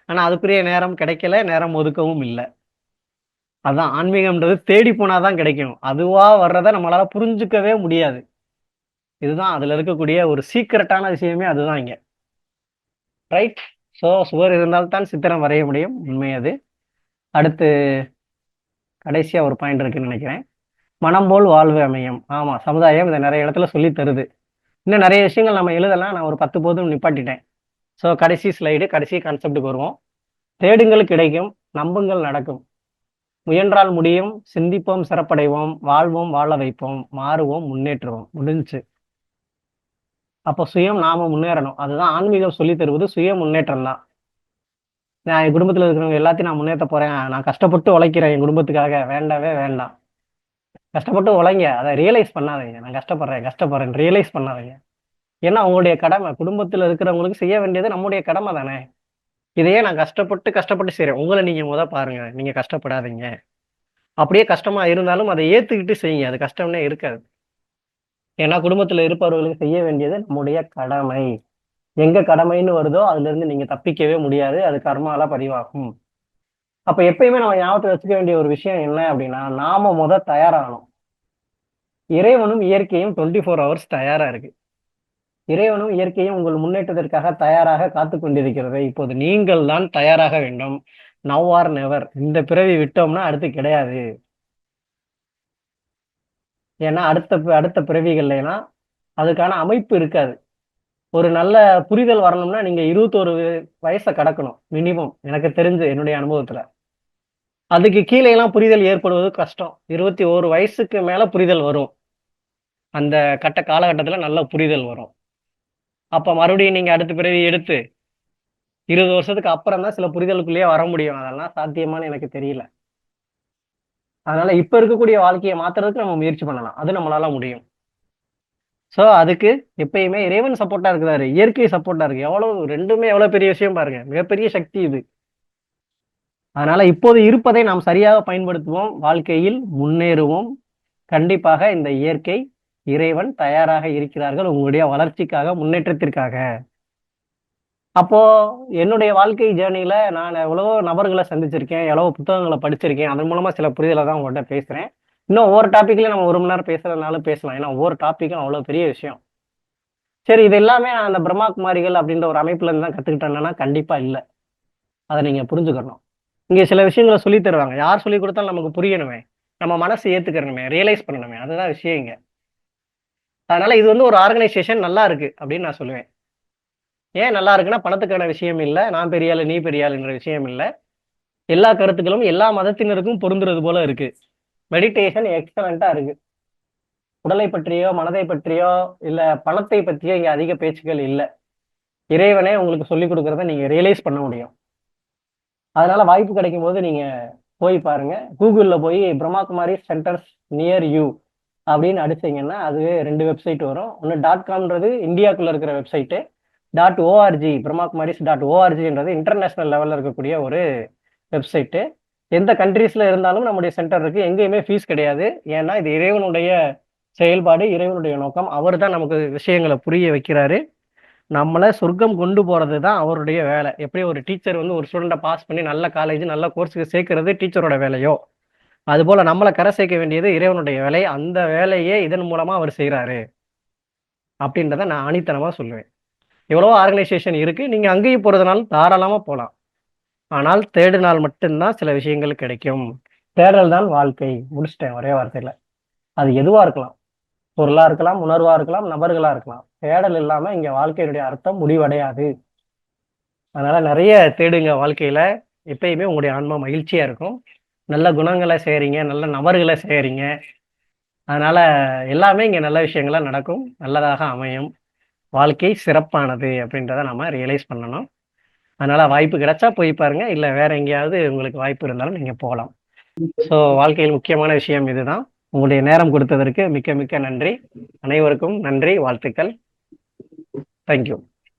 ஆனா அதுக்குரிய நேரம் கிடைக்கல, நேரம் ஒதுக்கவும் இல்லை. அதான் ஆன்மீகம்ன்றது தேடி போனாதான் கிடைக்கும். அதுவா வர்றதை நம்மளால புரிஞ்சுக்கவே முடியாது. இதுதான் அதுல இருக்கக்கூடிய ஒரு சீக்கிரட்டான விஷயமே, அதுதான் இங்க. ரைட். ஸோ சுவர் இருந்தால்தான் சித்திரம் வரைய முடியும், உண்மை அது. அடுத்து கடைசியா ஒரு பாயிண்ட் இருக்குன்னு நினைக்கிறேன். மனம் போல் வாழ்வு அமையும். ஆமா, சமுதாயம் இதை நிறைய இடத்துல சொல்லி தருது. இன்னும் நிறைய விஷயங்கள் நம்ம எழுதலாம், நான் ஒரு 10 போதும் நிப்பாட்டிட்டேன். ஸோ கடைசி ஸ்லைடு, கடைசி கான்செப்டுக்கு வருவோம். தேடுங்கள் கிடைக்கும், நம்புங்கள் நடக்கும், முயன்றால் முடியும், சிந்திப்போம் சிறப்படைவோம், வாழ்வோம் வாழ வைப்போம், மாறுவோம் முன்னேற்றுவோம். முடிஞ்சு. அப்போ சுயம் நாம முன்னேறணும். அதுதான் ஆன்மீகம் சொல்லி தருவது, சுய முன்னேற்றம் தான். நான் என் குடும்பத்தில் இருக்கிறவங்க எல்லாத்தையும் நான் முன்னேற்ற போறேன், நான் கஷ்டப்பட்டு உழைக்கிறேன் என் குடும்பத்துக்காக, வேண்டவே வேண்டாம். கஷ்டப்பட்டு உழைங்க, அதை ரியலைஸ் பண்ணாதீங்க. நான் கஷ்டப்படுறேன் ரியலைஸ் பண்ணாதீங்க. ஏன்னா உங்களுடைய கடமை, குடும்பத்தில் இருக்கிறவங்களுக்கு செய்ய வேண்டியது நம்முடைய கடமை தானே. இதையே நான் கஷ்டப்பட்டு கஷ்டப்பட்டு செய்றேன், உங்களை நீங்க பாருங்க, நீங்க கஷ்டப்படாதீங்க. அப்படியே கஷ்டமா இருந்தாலும் அதை ஏத்துக்கிட்டு செய்யுங்க, அது கஷ்டம்னே இருக்காது. ஏன்னா குடும்பத்தில் இருப்பவர்களுக்கு செய்ய வேண்டியது நம்முடைய கடமை. எங்க கடமைன்னு வருதோ அதுல இருந்து நீங்க தப்பிக்கவே முடியாது, அது கர்மால பதிவாகும். அப்ப எப்பயுமே நம்ம ஞாபகத்தை வச்சுக்க வேண்டிய ஒரு விஷயம் என்ன அப்படின்னா, நாம தயாராகணும். இறைவனும் இயற்கையும் 24 ஹவர்ஸ் தயாரா இருக்கு. இறைவனும் இயற்கையும் உங்கள் முன்னேற்றத்திற்காக தயாராக காத்து கொண்டிருக்கிறது. இப்போது நீங்கள் தான் தயாராக வேண்டும். Now are never. இந்த பிறவி விட்டோம்னா அடுத்து கிடையாது. ஏன்னா அடுத்த அடுத்த பிறவிகள்லாம் அதுக்கான அமைப்பு இருக்காது. ஒரு நல்ல புரிதல் வரணும்னா நீங்க 21 வயசை கடக்கணும் மினிமம், எனக்கு தெரிஞ்சு என்னுடைய அனுபவத்துல. அதுக்கு கீழே எல்லாம் புரிதல் ஏற்படுவது கஷ்டம். 21 வயசுக்கு மேல புரிதல் வரும். அந்த காலகட்டத்துல நல்ல புரிதல் வரும். அப்ப மறுபடியும் நீங்க அடுத்த பிறவி எடுத்து 20 வருஷத்துக்கு அப்புறம் தான் சில புரிதலுக்குள்ளேயே வர முடியும். அதெல்லாம் சாத்தியமானு எனக்கு தெரியல. அதனால இப்ப இருக்கக்கூடிய வாழ்க்கையை மாத்துறதுக்கு நம்ம முயற்சி பண்ணலாம், அது நம்மளால முடியும். சோ அதுக்கு எப்பயுமே இறைவன் சப்போர்ட்டா இருக்கிறாரு, இயற்கை சப்போர்ட்டா இருக்கு. ரெண்டுமே எவ்வளவு பெரிய விஷயம் பாருங்க, மிகப்பெரிய சக்தி இது. அதனால இப்போது இருப்பதை நாம் சரியாக பயன்படுத்துவோம், வாழ்க்கையில் முன்னேறுவோம். கண்டிப்பாக இந்த இயற்கை, இறைவன் தயாராக இருக்கிறார்கள் உங்களுடைய வளர்ச்சிக்காக, முன்னேற்றத்திற்காக. அப்போ என்னுடைய வாழ்க்கை ஜேர்னில நான் எவ்வளவோ நபர்களை சந்திச்சிருக்கேன், எவ்வளவோ புத்தகங்களை படிச்சிருக்கேன். அதன் மூலமா சில புரிதலை தான் உங்கள்கிட்ட பேசுறேன். இன்னும் ஒவ்வொரு டாபிக்லயும் நம்ம 1 மணி நேரம் பேசுறதுனாலும் பேசலாம், ஏன்னா ஒவ்வொரு டாபிக்கும் அவ்வளவு பெரிய விஷயம். சரி, இது எல்லாமே நான் அந்த பிரம்மா குமாரிகள் அப்படின்ற ஒரு அமைப்புல இருந்து தான் கத்துக்கிட்டேன்னா கண்டிப்பா இல்லை. அதை நீங்க புரிஞ்சுக்கணும். இங்க சில விஷயங்களை சொல்லி தருவாங்க, யார் சொல்லி கொடுத்தாலும் நமக்கு புரியணுமே, நம்ம மனசு ஏத்துக்கணுமே, ரியலைஸ் பண்ணணுமே, அதுதான் விஷயம் இங்க. அதனால இது ஒரு ஆர்கனைசேஷன் நல்லா இருக்கு அப்படின்னு நான் சொல்லுவேன். ஏன் நல்லா இருக்குன்னா, பணத்துக்கான விஷயம் இல்லை, நான் பெரிய ஆளு நீ பெரிய ஆளுன்ற விஷயம் இல்லை. எல்லா கருத்துக்களும் எல்லா மதத்தினருக்கும் பொருந்துறது போல இருக்கு. மெடிடேஷன் எக்ஸலண்டா இருக்கு. உடலை பற்றியோ மனதை பற்றியோ இல்ல பணத்தை பற்றியோ இங்க அதிக பேச்சுக்கள் இல்லை. இறைவனே உங்களுக்கு சொல்லிக் கொடுக்கறத நீங்க ரியலைஸ் பண்ண முடியும். அதனால வாய்ப்பு கிடைக்கும் போது நீங்க போய் பாருங்க. கூகுள்ல போய் பிரம்மாகுமாரி சென்டர்ஸ் நியர் யூ அப்படின்னு அடிச்சீங்கன்னா அது 2 வெப்சைட் வரும். ஒன்று .comன்றது இந்தியாக்குள்ள இருக்கிற வெப்சைட்டு, .org பிரம்மாகுமாரிஸ்.orgன்றது இன்டர்நேஷனல் லெவல்ல இருக்கக்கூடிய ஒரு வெப்சைட்டு. எந்த கண்ட்ரீஸ்ல இருந்தாலும் நம்முடைய சென்டர் இருக்கு, எங்கேயுமே ஃபீஸ் கிடையாது. ஏன்னா இது இறைவனுடைய செயல்பாடு, இறைவனுடைய நோக்கம். அவர் தான் நமக்கு விஷயங்களை புரிய வைக்கிறாரு. நம்மள சொர்க்கம் கொண்டு போறது தான் அவருடைய வேலை. எப்படி ஒரு டீச்சர் வந்து ஒரு ஸ்டூடெண்ட்ட பாஸ் பண்ணி நல்ல காலேஜ், நல்ல கோர்ஸ்‌க்கு சேர்க்கிறது டீச்சரோட வேலையோ, அதுபோல நம்மள கரை சேர்க்க வேண்டியது இறைவனுடைய வேலை. அந்த வேலையே இதன் மூலமா அவர் செய்றாரு. அப்படின்றத நான் ஆணித்தனமா சொல்லுவேன். எவ்வளவோ ஆர்கனைசேஷன் இருக்கு. நீங்க அங்கேயும் போறதுனாலும் தாராளமா போலாம். ஆனால் தேடினால் மட்டும் தான் சில விஷயங்கள் கிடைக்கும். தேடல் தான் வாழ்க்கை. முடிச்சுட்டேன் ஒரே வார்த்தையில. அது எதுவா இருக்கலாம். பொருளா இருக்கலாம், உணர்வா இருக்கலாம், நபர்களா இருக்கலாம். தேடல் இல்லாம இங்க வாழ்க்கையினுடைய அர்த்தம் முடிவடையாது. அதனால நெறைய தேடுங்க வாழ்க்கையில. எப்பயுமே உங்களுடைய ஆன்மா மகிழ்ச்சியா இருக்கும். நல்ல குணங்கள செய்றீங்க, நல்ல நபர்கள செய்றீங்க. அதனால எல்லாமே இங்க நல்ல விஷயங்களா நடக்கும். நல்லதாக அமையும். வாழ்க்கை சிறப்பானது அப்படின்றத நாம ரியலைஸ் பண்ணணும். அதனால வாய்ப்பு கிடைச்சா போய் பாருங்க. இல்ல வேற எங்கேயாவது உங்களுக்கு வாய்ப்பு இருந்தாலும் நீங்க போலாம். ஸோ வாழ்க்கையில் முக்கியமான விஷயம் இதுதான். உங்களுடைய நேரம் கொடுத்ததற்கு மிக்க மிக்க நன்றி. அனைவருக்கும் நன்றி, வாழ்த்துக்கள். Thank you.